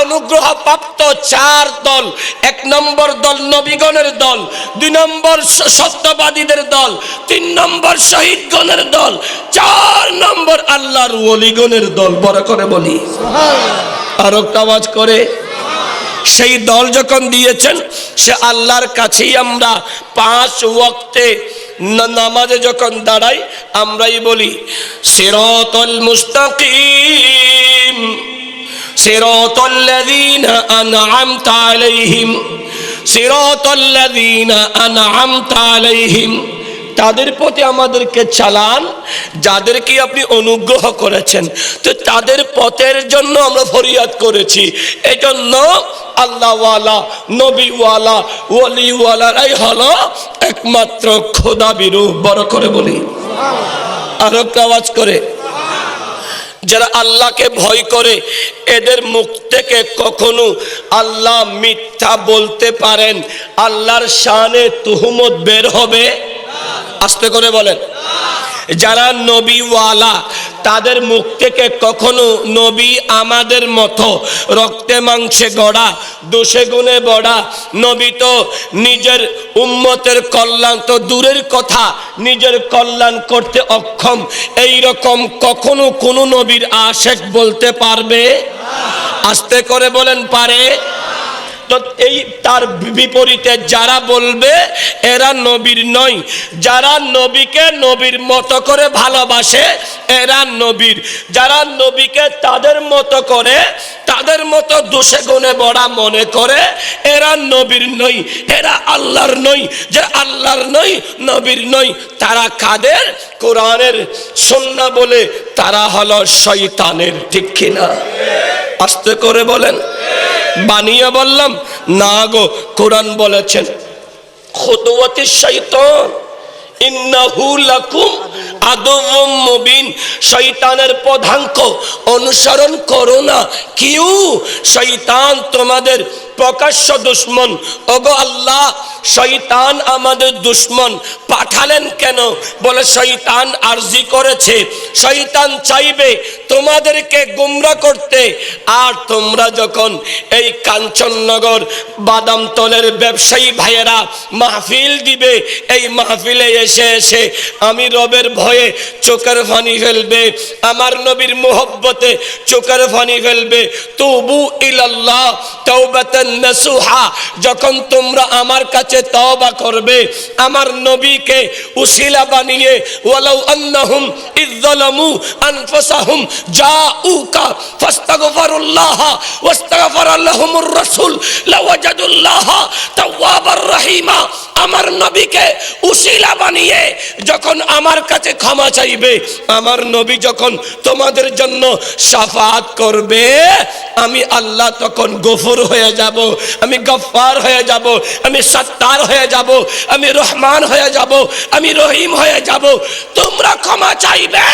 Speaker 1: অনুগ্রহপ্রাপ্ত 4 দল। 1 নম্বর দল নবীগণের দল, 2 নম্বর সত্যবাদীদের দল, 3 নম্বর শহীদগণের দল, 4 নম্বর আল্লাহর ওলিগণের দল। বড় করে বলি আর একটা আওয়াজ করে। সেই দল যখন দিয়েছেন, সে আল্লাহর কাছেই আমরা 5 ওয়াক্তে নামাজে যখন দাঁড়াই আমরাই বলি সিরাতাল মুস্তাকিম সিরাতাল লাযীনা আন'আমতা আলাইহিম সিরাতাল লাযীনা আন'আমতা আলাইহিম। তাদের প্রতি আমাদেরকে চালান যাদেরকে আপনি অনুগ্রহ করেছেন। তো তাদের পথের জন্য আমরা ফরিয়াদ করেছি। এই জন্য আল্লাহওয়ালা, নবীওয়ালা, ওলিওয়ালারাই হলো একমাত্র খোদা বিরু। বড় করে বলি আর একটা আওয়াজ করে, যারা আল্লাহকে ভয় করে এদের মুখ থেকে কখনো আল্লাহ মিথ্যা বলতে পারেন, আল্লাহর শানে তুহমত বের হবে? আস্তে করে বলেন। যারা নবীওয়ালা তাদের মুখ থেকে কখনো নবী আমাদের মতো রক্তে মাংসে গড়া দোষে গুণে বড়া নবী তো নিজের উম্মতের কল্যাণ তো দূরের কথা নিজের কল্যাণ করতে অক্ষম এই রকম কখনো কোনো নবীর আশিক বলতে পারবে? আস্তে করে বলেন পারে? তো এই তার বিপরীতে যারা বলবে এরা নবীর নয়, যারা নবীকে নবীর মতো করে ভালোবাসে এরা নবীর, যারা নবীকে তাদের মতো করে তাদের মতো দোষে গুণে বড়া মনে করে এরা নবীর নয়, এরা আল্লাহর নয়। যে আল্লাহর নয় নবীর নয় তারা কাদের? কোরআনের সুন্নাহ বলে তারা হলো শয়তানের। ঠিক কিনা? আস্তে করে বলেন। বানিয়ে বললাম না গো, কোরআন বলেছেন খুতুওয়াতিশ শাইতান ইন্নাহু লাকুম আদুউম মুবিন, শয়তানের পদাঙ্ক অনুসরণ করো না। কিউ শয়তান তোমাদের প্রকাশ্য দুশ্মন। ওগো আল্লাহ, শয়তান আমাদের দুশ্মন পাঠালেন কেন? বলে শয়তান আরজি করেছে, শয়তান চাইবে তোমাদেরকে গুমরা করতে। আর তোমরা যখন এই কাঞ্চননগর বাদামতলের ব্যবসায়ী ভাইয়েরা মাহফিল দিবে, এই মাহফিলে এসে এসে আমি রবের ভয়ে চোখের পানি ফেলবে, আমার নবীর মোহব্বতে চোখের পানি ফেলবে। তুবু ইলাল্লাহ তাওবাতান নাসুহা, যখন তোমরা আমার কাছে তওবা করবে আমার নবীকে উসিলা বানিয়ে, ওয়ালাউ আন্নাহুম ইযযালামু আনফুসাহুম জাউকা ফাস্তাগফিরুল্লাহ ওয়াস্তাগফারা লাহুমুর রাসূল লাওয়াজাদুল্লাহ তাওয়াবার রহিমা, আমার নবীকে উসিলা বানিয়ে যখন আমার কাছে ক্ষমা চাইবে, আমার নবী যখন তোমাদের জন্য শাফাআত করবে, আমি আল্লাহ তখন গফুর হয়ে যাব, আমি গফফার হয়ে যাব, আমি সত্তার হয়ে যাব, আমি রহমান হয়ে যাব, আমি রহিম হয়ে যাব। তোমরা ক্ষমা চাইবে,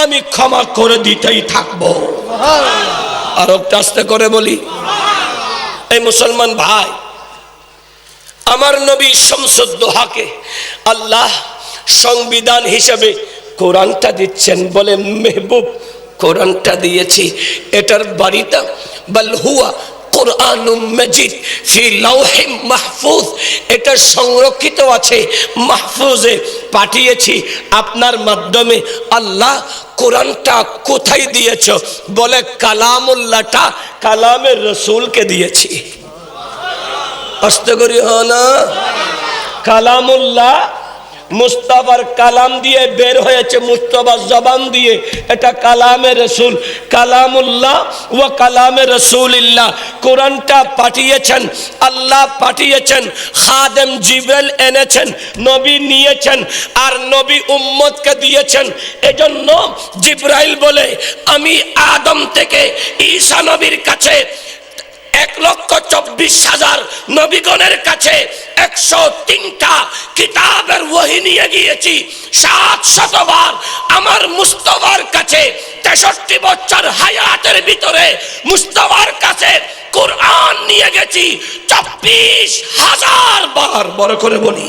Speaker 1: আমি ক্ষমা করে দিতেই থাকবো। আর একটা আস্তে করে বলি, এই মুসলমান ভাই, আমার নবী শামসুদ্দোহাকে আল্লাহ সংবিধান হিসেবে কোরআনটা দিচ্ছেন। বলে মেহবুব কোরআনটা দিয়েছি, এটার বাড়িটা বল হুয়া কোরআনুম মাজিদ ফি লাওহিম মাহফুজ, এটা সংরক্ষিত আছে মাহফুজে, পাঠিয়েছি আপনার মাধ্যমে। আল্লাহ কোরআনটা কোথায় দিয়েছ? বলে কালামুল্লাহটা কালামের রসুলকে দিয়েছি। আস্তে করি না, কালামুল্লাহ মুস্তাফার কালাম দিয়ে বের হয়েছে, মুস্তাফার জবান দিয়ে, এটা কালামে রসুল। কালামুল্লাহ ওয়া কালামে রসুলিল্লাহ, কোরআনটা পাঠিয়েছেন আল্লাহ, পাঠিয়েছেন খাদেম জিবরাইল এনেছেন, নবী নিয়েছেন আর নবী উম্মতকে দিয়েছেন। এজন্য জিবরাইল বলে আমি আদম থেকে ঈসা নবীর কাছে 1,24,000 নবীগণের কাছে 103টা কিতাবের ওহী নিয়ে গিয়েছি। 700 বার আমার মুস্তাফার কাছে 63 বছর হায়াতের ভিতরে মুস্তাফার কাছে কোরআন নিয়ে গেছি 24,000 বার। বড় করে বলি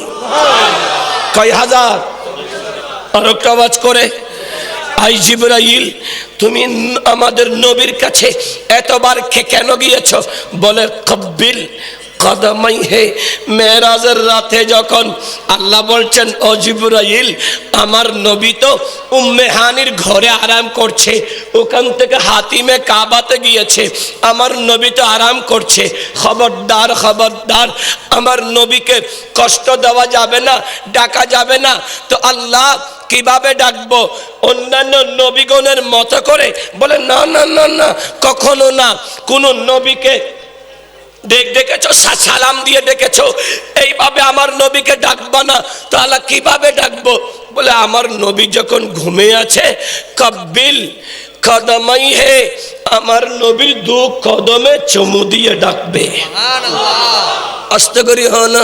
Speaker 1: কয় হাজার? আর একটা আওয়াজ করে, আই জিবরাইল তুমি আমাদের নবীর কাছে এতবার কেন গিয়েছ? বলে কব্বিল কদমাই হে। মেরাজের রাতে যখন আল্লাহ বলছেন ও জিবরাইল আমার নবী তো উম্মে হানির ঘরে আরাম করছে, ওখান থেকে হাতিমে কাবাতে গিয়েছে, আমার নবী তো আরাম করছে, খবরদার খবরদার আমার নবীকে কষ্ট দেওয়া যাবে না, ডাকা যাবে না। তো আল্লাহ কিভাবে ডাকবো? অন্যান্য নবীগণের মতো করে? বলে না না না না, কখনো না। কোন নবীকে দেখেছো সালাম দিয়ে ডেকেছো, এইভাবে আমার নবীকে ডাকবা না। তাহলে কিভাবে ডাকবো? বলে আমার নবী যখন ঘুমিয়ে আছে কব্বিল কদমাই হে, আমার নবীর 2 কদমে চুমু দিয়ে ডাকবে। আস্তে করি হ না,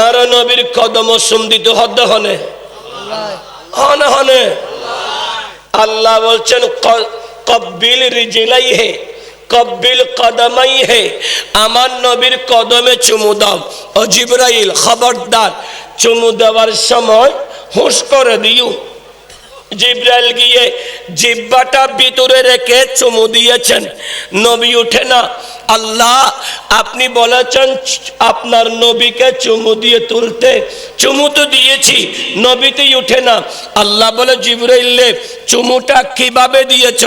Speaker 1: আর নবীর কদম সুন্দিত হদ্দ হনে হনে হনে। আল্লাহ বলছেন কব্বিল রিজলাই হে কব্বিল কদমাই হে, আমার নবীর কদমে চুমু দাও। ও জিবরাইল খবরদার, চুমু দেওয়ার সময় হুঁশ করে দিও। জিব্রাইল গিয়ে জিহ্বাটা ভিতরে রেখে চুমু দিয়েছেন, নবী উঠে না। আল্লাহ আপনি বলেছেন আপনার নবীকে চুমু দিয়ে তুলতে, চুমু তো দিয়েছি, নবীতেই উঠে না। আল্লাহ বলে জিব্রাইলে চুমুটা কিভাবে দিয়েছ?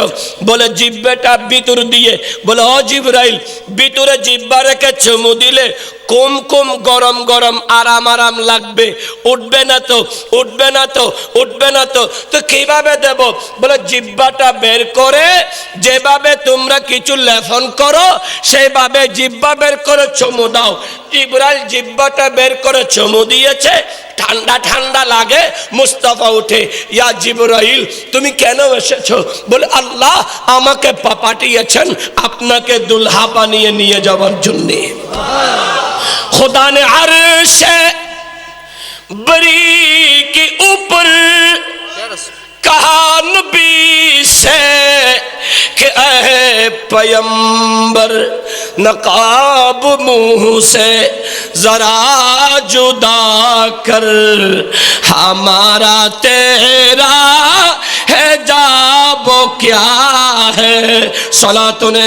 Speaker 1: বলে জিহ্বাটা ভিতর দিয়ে। বলে ও জিব্রাইল, ভিতরে জিহ্বা রেখে চুমু দিলে কুম কুম গরম গরম আরাম আরাম লাগবে, উঠবে না তো, উঠবে না তো, উঠবে না তো। তো কিভাবে দেব? বলে জিহ্বাটা বের করে যেভাবে তোমরা কিছু লেফন করো সেইভাবে জিহ্বা বের করে চুমু দাও। জিব্রাইল জিহ্বাটা বের করে চুমু দিয়েছে, ঠান্ডা ঠান্ডা লাগে। মুস্তাফা উঠে, ইয়া জিব্রাইল তুমি কেন এসেছো? বলে আল্লাহ আমাকে পাঠিয়েছেন আপনাকে দুলহা বানিয়ে নিয়ে যাওয়ার জন্য। खुदा ने अर्श बरी के ऊपर कहा नबी से कि ऐ पैगंबर नकाब मुंह से जरा जुदा कर, हमारा तेरा है जाबो क्या है। सलातुन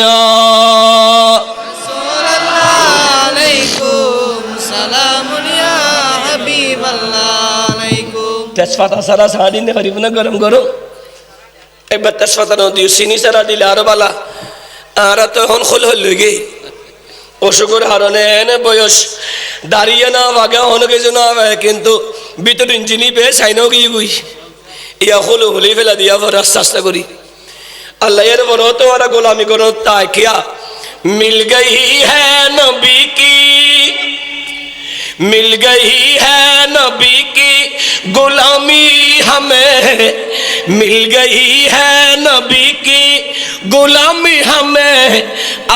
Speaker 1: তেজপাতা সারা সারাদিন পারিব না গরম গরম। একবার তেজপাতা দিও, চিনি সারা দিলে আরো বালা। আর তো এখন খোল হল গে অসুখের হারণে এনে বয়স দাঁড়িয়ে না বাগে অনেক কিছু না পায়, কিন্তু ভিতর ইঞ্জিনি পেয়ে চাইনাও গিয়ে গুই ইয়া হলো হলে ফেলা দিয়া পরে আস্তে আস্তে করি। আল্লাহ এর বড় তো ওরা গোলামি করো তাই কিয়া मिल गई है नबी की, मिल गई है नबी की गुलामी हमें, मिल गई है नबी की गुलामी हमें,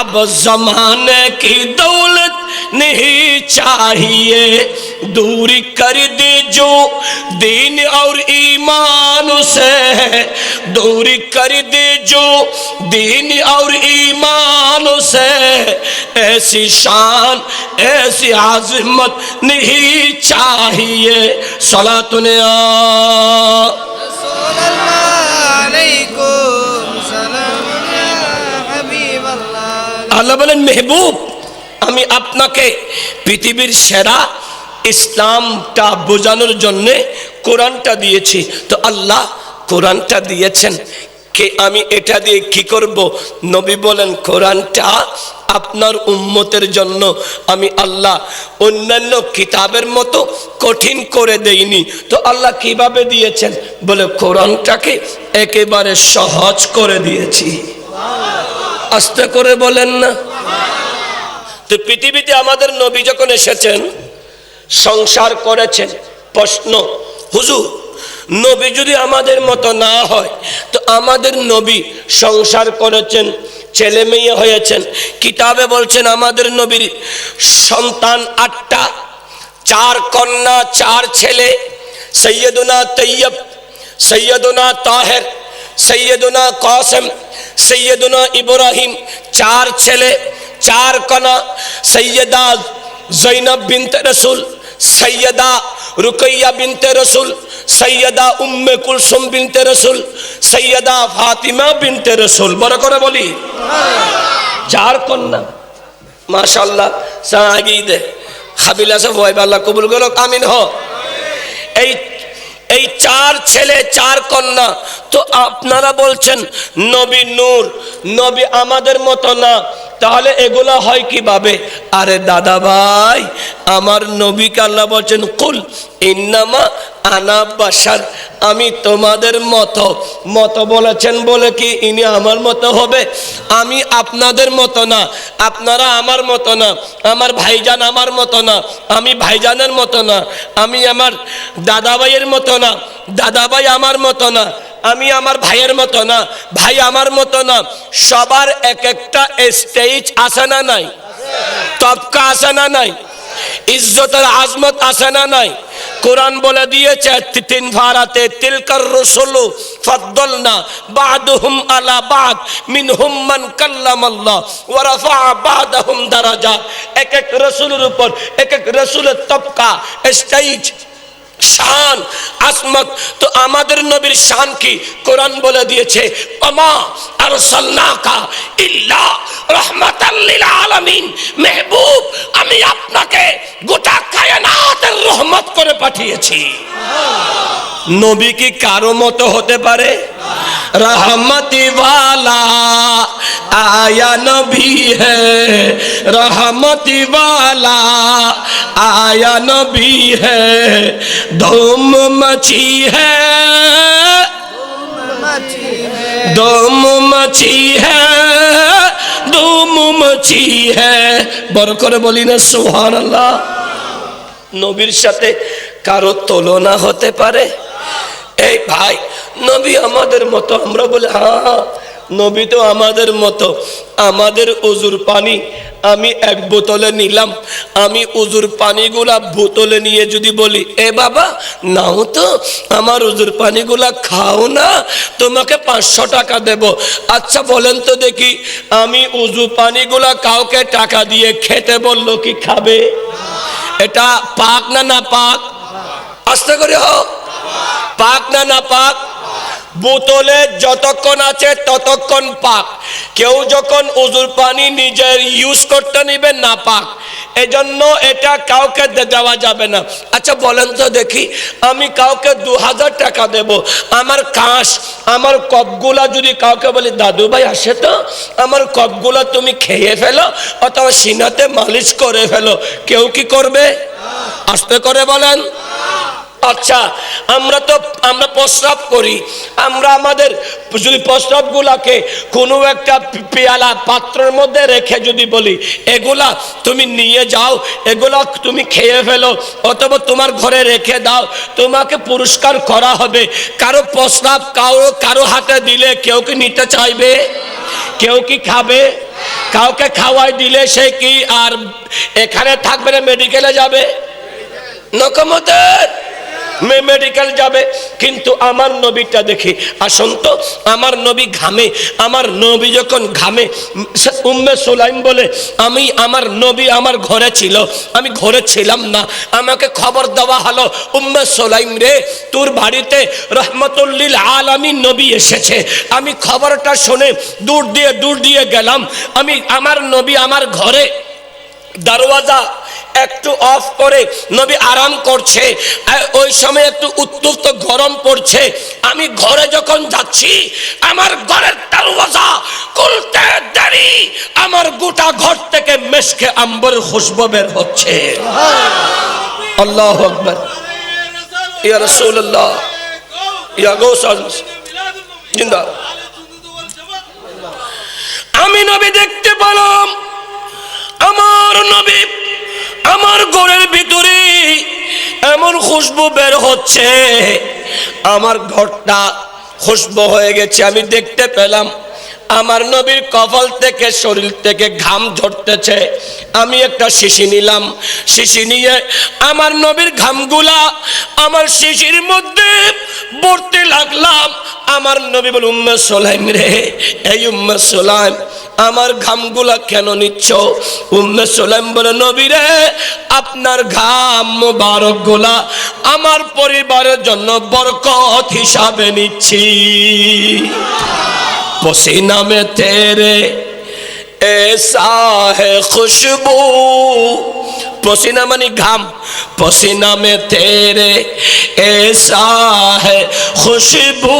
Speaker 1: अब जमाने की दौलत नहीं चाहिए, दूरी कर दे जो दीन और ईमान से, दूरी कर दे जो दीन और ईमान से, ऐसी शान ऐसी आज़मत नहीं चाहिए। सलातुन আল্লাহ বলেন মেহবুব আমি আপনাকে পৃথিবীর সেরা ইসলামটা বোঝানোর জন্য কোরআনটা দিয়েছি। তো আল্লাহ কোরআনটা দিয়েছেন কে আমি এটা দিয়ে কি করব? নবী বলেন কোরআনটা আপনার উম্মতের জন্য আমি আল্লাহ অন্যান্য কিতাবের মতো কঠিন করে দেইনি। তো আল্লাহ কিভাবে দিয়েছেন? বলে কোরআনটাকে একেবারে সহজ করে দিয়েছি। আস্তে করে বলেন না। তো পৃথিবীতে আমাদের নবী যখন এসেছেন সংসার করেছেন, প্রশ্ন হুজুর নবী যদি আমাদের মতো না হয় তো আমাদের নবী সংসার করেছেন, ছেলে মেয়ে হয়েছেন, কিতাবে বলছেন আমাদের নবীর সন্তান 8টা, 4 কন্যা 4 ছেলে, সৈয়দুনা তৈয়ব, সৈয়দুনা তাহের, সৈয়দুনা কাসেম, সৈয়দুনা ইব্রাহিম, 4 ছেলে 4 কন্যা, সৈয়দা জৈনব বিনতে রসুল, সৈয়দা রুকইয়া বিনতে রসুল, সৈয়দা উম্মে কুলসুম বিনতে রসুল, সৈয়দা ফাতিমা বিনতে রসুল। বড় করে বলি 4 কন্যা মাশাআল্লাহ। সাগীদে হাবিলা সে ভয় আল্লাহ কবুল করো, আমিন হ। এই 4 ছেলে 4 কন্যা। তো আপনারা বলছেন নবী নূর, নবী আমাদের মতো না, তাহলে এগুলা হয় কিভাবে? আরে দাদা ভাই আমার নবীকে আল্লাহ বলছেন কুল ইন্নামা আনা বাশার, আমি তোমাদের মতো বলেছেন বলে কি ইনি আমার মতো হবে? আমি আপনাদের মতো না, আপনারা আমার মতো না, আমার ভাইজান আমার মতো না, আমি ভাইজানের মতো না, আমি আমার দাদা ভাইয়ের মতো না, দাদা ভাই আমার মতো না, আমি আমার ভাইয়ের মতো না, ভাই আমার মতো না। সবার এক একটা স্টেজ আছে না নাই? তবকা আছে না নাই? ইজ্জতের আজমত আছে না নাই? কোরআন বলে দিয়েছে 3 ভারাতে তিলকার রসুলু ফাদ্দালনা বাদুহুম আলা বাদ মিনহুম মান কাল্লামাল্লাহ ওয়া রাফা বাদাহুম দারাজাত। এক এক রাসূলের উপর এক এক রাসূলের তবকা স্টেজ শান আসমত। তো আমাদের নবীর শান কি? কোরআন বলে দিয়েছে, ওমা আরসালনাকা ইল্লা রাহমাতাল লিল আলামিন। মেহবুব, আমি আপনাকে গোটা কায়নাতের রহমত করে পাঠিয়েছি। নবী কি কারো মতো হতে পারে? रहमती वाला आया नबी है, रहमती वाला आया नबी है, धूम मची है, धूम मची है, धूम मची है। বড় করে বলি না সুবহানাল্লাহ। নবীর সাথে কারো তুলনা হতে পারে? এই ভাই, নবী আমাদের মতো। আমরা বলি হ্যাঁ নবী তো আমাদের মতো। আমাদের উজুর পানি আমি এক বোতলে নিলাম, আমি উজুর পানিগুলা বোতলে নিয়ে যদি বলি, এ বাবা নাও তো আমার উজুর পানিগুলা খাও না, তোমাকে 500 টাকা দেব। আচ্ছা বলেন তো দেখি, আমি উজু পানিগুলা কাউকে টাকা দিয়ে খেতে বললো কি খাবে? এটা পাক না না পাক? আস্তে করে হোক, পাক না না পাক? বোতলে যতক্ষণ আছে ততক্ষণ পাক। কেউ যখন উজুর পানি নিজের ইউজ করতে নিবে না পাক, এজন্য এটা কাউকে দেওয়া যাবে না। আচ্ছা বলেন তো দেখি, আমি কাউকে 2000 টাকা দেব, আমার কাঁস আমার কপগুলা যদি কাউকে বলি, দাদু ভাই আসে তো আমার কপগুলা তুমি খেয়ে ফেলো অথবা সিনাতে মালিশ করে ফেলো, কেউ কি করবে? আস্তে করে বলেন। আচ্ছা আমরা প্রস্রাব করি, আমরা আমাদের যদি প্রস্রাব গুলাকে কোনো একটা পেয়ালা পাত্রের মধ্যে রেখে যদি বলি, এগুলা তুমি নিয়ে যাও, এগুলা তুমি খেয়ে ফেলো অথবা তোমার ঘরে রেখে দাও, তোমাকে পুরস্কার করা হবে। কারো প্রস্রাব কারো হাতে দিলে কেউ কি নিতে চাইবে? কেউ কি খাবে? কাউকে খাওয়াই দিলে সে কি আর এখানে থাকবে না, মেডিকেলে যাবে? নকমতের মেডিকেল যাবে। কিন্তু আমার নবীটা দেখি, আসুন তো, আমার নবী ঘামে। আমার নবী যখন ঘামে, উম্মে সুলাইম বলে, আমার নবী আমার ঘরে ছিল, আমি ঘরে ছিলাম না, আমাকে খবর দেওয়া হলো, উম্মে সুলাইম রে তোর বাড়িতে রহমতুল লিল আলামিন নবী এসেছে। আমি খবরটা শুনে দূর দিয়ে গেলাম। আমার নবী আমার ঘরে দরওয়াজা একটু অফ করে নবী আরাম করছে, ওই সময় একটু উত্তপ্ত গরম পড়ছে। আমি ঘরে যখন যাচ্ছি, আমার ঘরের দরওয়াজা খুলতে দেরি, আমার গোটা ঘর থেকে মেশকে আম্বরের খুশবু বের হচ্ছে। আল্লাহু আকবার, ইয়া রাসূলুল্লাহ, ইয়া গাউস আজম জিন্দা। আমি নবী দেখতে পেলাম, আমার নবী আমার ঘরের ভিতরে এমন খুশবু বের হচ্ছে, আমার ঘরটা খুশবু হয়ে গেছে। আমি দেখতে পেলাম আমার নবীর কপাল থেকে শরীর থেকে ঘাম ঝরতেছে। আমি একটা শিশি নিলাম, শিশি নিয়ে আমার নবীর ঘামগুলা আমার শিশির মধ্যে ভরতে লাগলাম। আমার নবী বলে, উম্মে সুলাইম রে, এই উম্মে সুলাইম আমার ঘামগুলা কেন নিচ্ছ? উম্মে সুলাইম বলে, নবী রে আপনার ঘাম মুবারক গুলা আমার পরিবারের জন্য বরকত হিসাবে নিচ্ছি। पसीना में तेरे ऐसा है खुशबू, पसीना मानी घाम, पसीना में तेरे ऐसा है खुशबू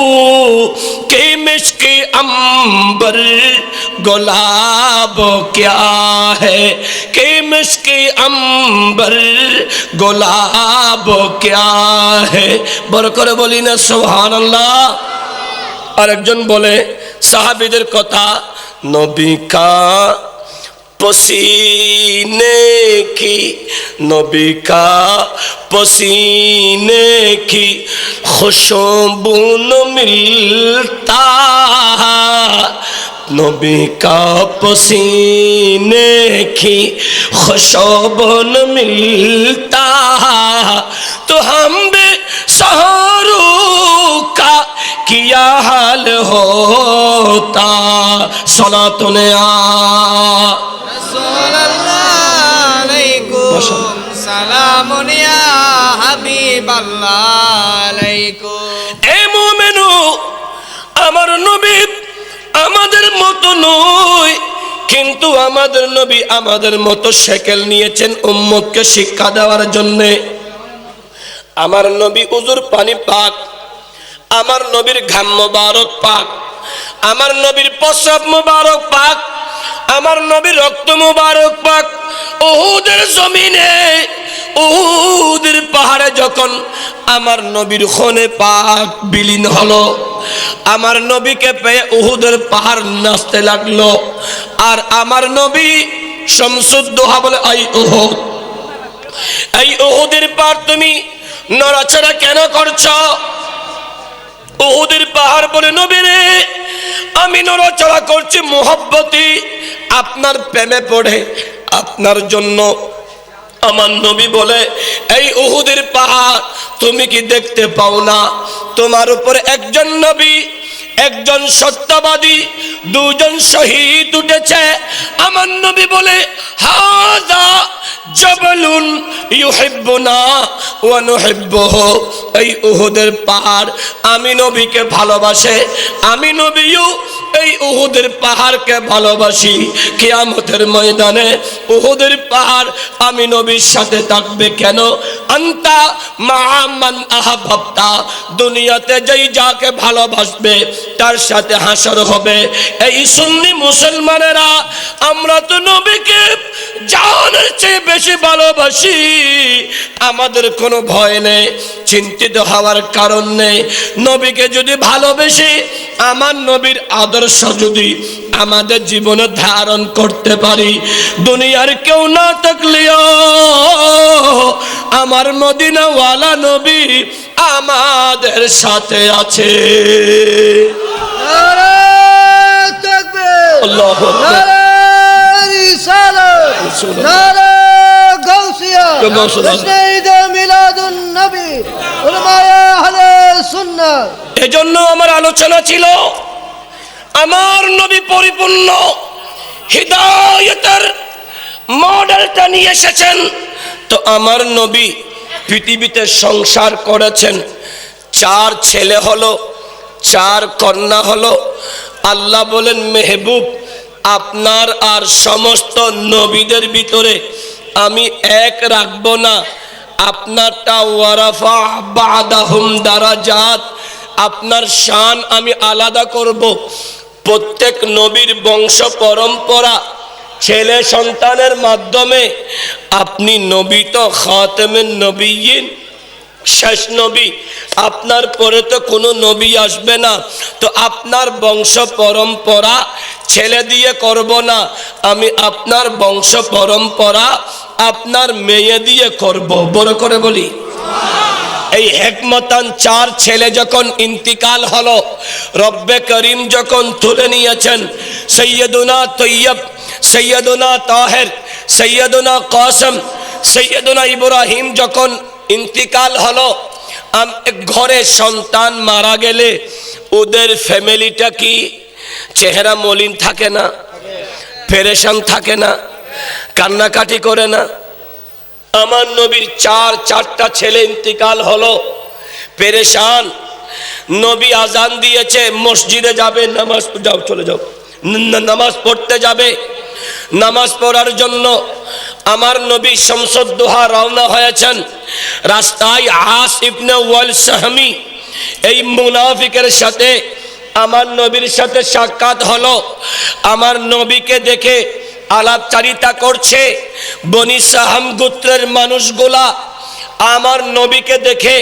Speaker 1: कि मिस्की अंबर गुलाब क्या है, कि मिस्की अंबर गुलाब क्या है। बड़ करे बोली ना सुभान अल्लाह। আরেকজন বলে সাহাবীদের কথা, নবী কা पसीने की, नबी का पसीने की खुशबू न मिलता, नबी का पसीने की खुशबू न मिलता, तो हम भी शहरों का किया हाल होता। सला तूने
Speaker 3: सलामुन या हबीब
Speaker 1: এ মুমিনু, আমার নবী আমাদের মতো নয়, কিন্তু আমাদের নবী আমাদের মতো সেকেল নিয়েছেন উম্মতকে শিক্ষা দেওয়ার জন্য। আমার নবী উজুর পানি পাক, আমার নবীর ঘাম মোবারক পাক, আমার নবীর প্রস্রাব মোবারক পাক, আমার নবীর রক্ত মোবারক পাক। উহুদের জমিনে, উহুদের পাহাড়ে যখন আমার নবীর খুনে পাক বিলীন হলো, আমার নবীকে পেয়ে উহুদের পাহাড় নাচতে লাগলো। আর আমার নবী শামসুদ্দোহা বলে, এই উহুদ, এই উহুদের পাহাড় তুমি নড়াচড়া কেন করছো? উহুদের পাহাড় বলে, নবী রে, আমি নড়াচড়া করছি মুহাব্বতি, আপনার প্রেমে পড়ে, আপনার জন্য। আমার নবী বলে, এই উহুদের পাহাড় তুমি কি দেখতে পাও না? তোমার উপর একজন নবী, একজন সত্যবাদী, দুজন শহীদ উঠেছে। আমার নবী বলে, হাযা জাবালুন ইউহিব্বুনা ওয়া নুহিব্বুহু। এই উহুদের পাহাড় আমি নবীকে ভালোবাসে, আমি নবীও এই উহুদের পাহাড়কে ভালোবাসি। কিয়ামতের ময়দানে উহুদের পাহাড় আমি নবীর সাথে থাকবে কেন? আনতা মা মান আহাব্বাতা, দুনিয়াতে যেই যাকে ভালোবাসবে তার সাথে হাসর হবে। এই সুন্নি মুসলমানেরা আমরা তো নবীকে জানের চেয়ে বেশি ভালোবাসি, আমাদের কোনো ভয় নেই, চিন্তিত হওয়ার কারণ নেই। নবীকে যদি ভালোবেসে, আমার নবীর আদর্শ যদি আমাদের জীবনে ধারণ করতে পারি, দুনিয়ার কেউ না থাকলেও আমার মদিনাওয়ালা নবী আমাদের সাথে আছে।
Speaker 2: নারে তাকবীর,
Speaker 1: আল্লাহু আকবার।
Speaker 2: নারে রিসালাত, নারে গাউসিয়া, জশ্নে ঈদ মিলাদুন নবী, উলামায়ে আহলে সুন্নাহ।
Speaker 1: এজন্য আমার আলোচনা ছিল, আমার নবী পরিপূর্ণ হিদায়াতের মডেলটা নিয়ে এসেছেন। তো আমার নবী পৃথিবীতে সংসার করেছেন, 4 ছেলে হলো, 4 কন্যা হলো। আল্লাহ বলেন, মেহবুব, আপনার আর সমস্ত নবীদের ভিতরে আমি এক রাখবো না, আপনারটা ওয়ারাফা বাদাহুম দারাজাত, আপনার শান আমি আলাদা করব। প্রত্যেক নবীর বংশ পরম্পরা, ছেলে সন্তানের মাধ্যমে আপনি নবী তো খাতেমের নবীন, শেষ নবী, আপনার পরে তো কোনো নবী আসবে না। তো আপনার বংশ পরম্পরা ছেলে দিয়ে করব না, আমি আপনার বংশ পরম্পরা আপনার মেয়ে দিয়ে করব। বড় করে বলি, এই হেকমতান 4 ছেলে যখন ইন্তিকাল হলো, রব্বে করিম যখন তুলে নিয়েছেন, সৈয়দুনা তৈয়ব, সৈয়দুনা তাহের, সৈয়দুনা কাসম, সৈয়দুনা ইব্রাহিম যখন ইন্তিকাল হলো, ঘরে সন্তান মারা গেলে ওদের ফ্যামিলিটা কি চেহারা মলিন থাকে না? পেরেশান থাকে না? কান্নাকাটি করে না? আমার নবীর 4টা ছেলে ইন্তিকাল হলো, পেরেশান। নবী আজান দিয়েছে, মসজিদে যাবে, নামাজ, যাও চলে যাও, নামাজ পড়তে যাবে। নামাজ পড়ার জন্য আমার নবী শামসুদ্দোহা রওনা হয়েছেন। রাস্তায় আস ইবনে ওয়াইল সাহমি, এই মুনাফিকের সাথে আমার নবীর সাথে সাক্ষাৎ হলো। আমার নবীকে দেখে আলাপচারিতা করছে। বনি সাহাম গোত্রের মানুষগুলা আমার নবীকে দেখে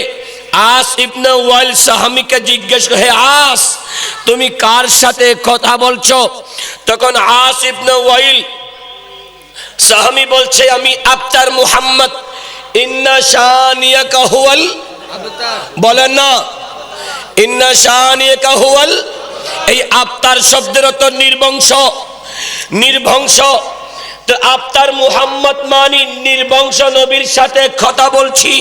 Speaker 1: আস ইবনে ওয়াইল সাহামিকে জিজ্ঞেস করে, হে আস, তুমি কার সাথে কথা বলছো? তখন আস ইবনে ওয়াইল সাহামি বলছে, আমি আবতার মুহাম্মদ, ইন্না শানিয়াকা হুয়াল আবতার। বলেন না, ইন্না শানিয়াকা হুয়াল, এই আবতার শব্দের অর্থ নির্বংশ, নির্বংশ। তো আবতার মুহাম্মদ মানি নির্বংশ নবীর সাথে কথা বলছি।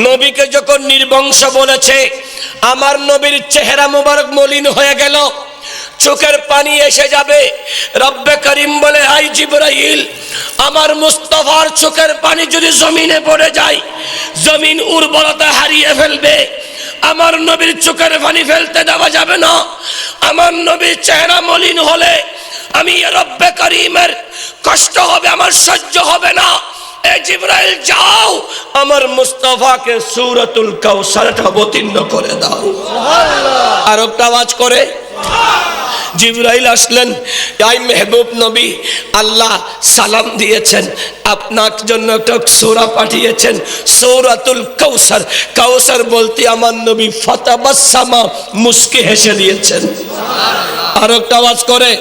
Speaker 1: নবীকে যখন নির্বংশ বলেছে, আমার নবীর চেহারা মুবারক মলিন হয়ে গেল, চোখের পানি এসে যাবে। রব্বে করিম বলে, হাই জিবরাইল, আমার মুস্তাফার চোখের পানি যদি জমিনে পড়ে যায় জমিন উর্বরতা হারিয়ে ফেলবে। আমার নবীর চোখের পানি ফেলতে দেওয়া যাবে না। আমার নবীর চেহারা মলিন হলে আমি রব্বে করিমের কষ্ট হবে, আমার সহ্য হবে না। এ জিবরাইল যাও আমার মুস্তাফাকে সূরাতুল কাউসারটা অবতীর্ণ করে দাও। আর একটা আওয়াজ করে জিবরাইল আসলেন, আই মেহবুব নবী, আল্লাহ সালাম দিয়েছেন, আপনার জন্য একটা সূরা পাঠিয়েছেন সূরাতুল কাউসার। কাউসার বলতে আমার নবী ফাতাবাসসামা, মুস্কি হেসে দিয়েছেন। আর একটা আওয়াজ করে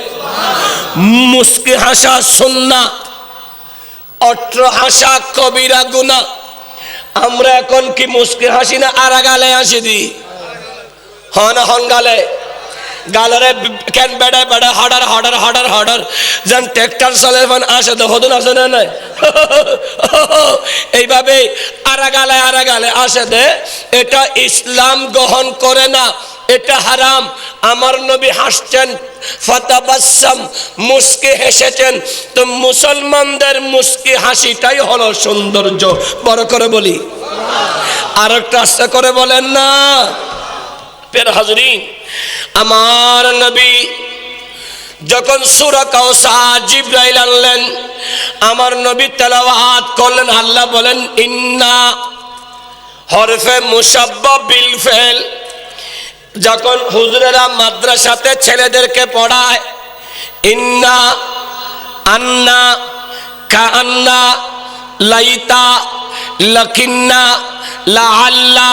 Speaker 1: মুস্কি হাসা সুন্নাহ, অট্র হাসা কবিরা গুনাহ। আমরা এখন কি মুস্কি হাসি না আরা গালে হাসি দি? হন হন গালে গালরে কেন বেড়ে বেড়ে হডার হডার হডার হডার যেন ট্র্যাক্টর চলে আসে তো হদুন আসে না নাই এইভাবে আরা গালে আসে দে। এটা ইসলাম গ্রহণ করে না, এটা হারাম। আমার নবী হাসছেন, ফাতাবাসসাম, মুস্কি হেসেছেন। তো মুসলমানদের মুস্কি হাসিটাই হলো সৌন্দর্য। বড় করে বলি, আর একটা আস্তে করে বলেন না। প্রিয় হাজরিন, আমার নবী যখন সূরা কাউসার জিবরাইল আনলেন, আমার নবী তেলাওয়াত করলেন। আল্লাহ বলেন ইন্না হরফে মুসাব্বা বিল ফেল। যখন হুজুরেরা মাদ্রাসাতে ছেলেদেরকে পড়ায় ইন্না, আন্না, কান্না, লাইতা, লাকিন্না, লাআল্লা,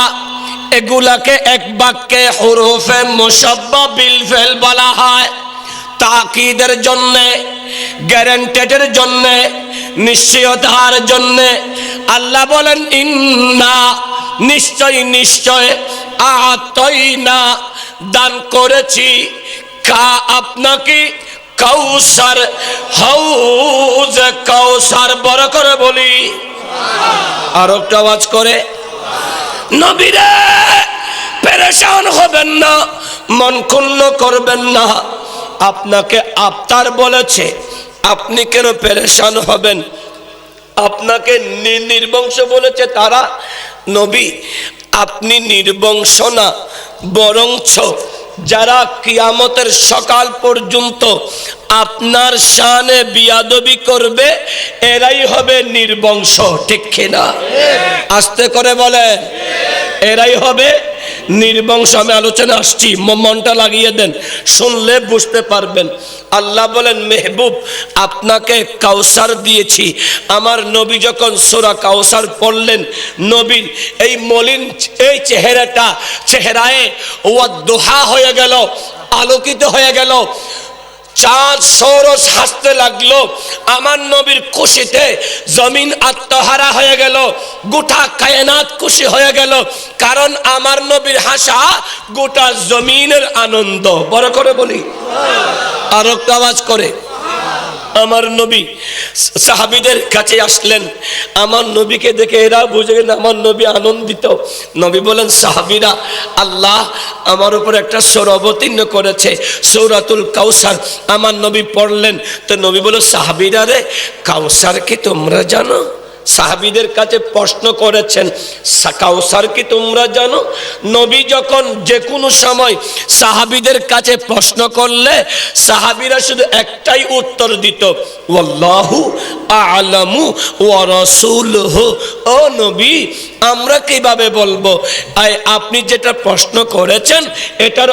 Speaker 1: এগুলাকে এক বাক্যে হুরুফে মুসাব্বা বিল ফেল বলা হয়। তাকিদের জন্য, গ্যারান্টেডের জন্য, নিশ্চয়তার জন্য। আল্লাহ বলেন ইন্না, নিশ্চয় নিশ্চয়, আতাইনা, দান করেছি, কা আপনাকে কাউসার, হাউজ কাউসার। বড় করে বলি, আর একটা আওয়াজ করে নবীরে পেরেশান হবেন না, মন ক্ষুণ্ণ করবেন না। আপনাকে আফতার বলেছে, আপনি কেন পেরেশান হবেন? আপনাকে নির্বংশ বলেছে তারা। নবী আপনি নির্বংশ না, বরঞ্চ যারা কিয়ামতের সকাল পর্যন্ত আপনার শানে বিয়াদবি করবে এরাই হবে নির্বংশ। ঠিক কিনা? আস্তে করে বলে, এরাই হবে নির্বংশ। আমি আলোচনা আসছি, মনটা লাগিয়ে দেন, শুনলে বুঝতে পারবেন। আল্লাহ বলেন মেহবুব আপনাকে কাউসার দিয়েছি। আমার নবী যখন সূরা কাউসার পড়লেন, নবীর এই মলিন এই চেহারায় ওয়াদুহা হয়ে গেল, আলোকিত হয়ে গেল। চাঁদ সৌরস হাসতে লাগলো। আমার নবীর খুশিতে জমিন আত্মহারা হয়ে গেল, গোটা কায়নাত খুশি হয়ে গেল। কারণ আমার নবীর হাসা গোটা জমিনের আনন্দ। বড় করে বলি, আর একটা আওয়াজ করে আমার নবী সাহাবীদের কাছে আসলেন। আমার নবীকে দেখে এরা বুঝে গেলেন আমার নবী আনন্দিত। নবী বলেন সাহাবীরা, আল্লাহ আমার উপর একটা সূরা অবতীর্ণ করেছে সূরাতুল কাউসার। আমার নবী পড়লেন। তো নবী বলল সাহাবীরা রে, কাউসার কি তোমরা জানো? সাহাবীদের কাছে প্রশ্ন করেছেন কাউসার কি তোমরা জানো? নবী যখন যে কোনো সময় সাহাবীদের কাছে প্রশ্ন করলে সাহাবীরা শুধু একটাই উত্তর দিত, ওয়াল্লাহু আ'লামু ওয়া রাসূলুহু। ও নবী আমরা কিভাবে বলবো? আপনি যেটা প্রশ্ন করেছেন এটার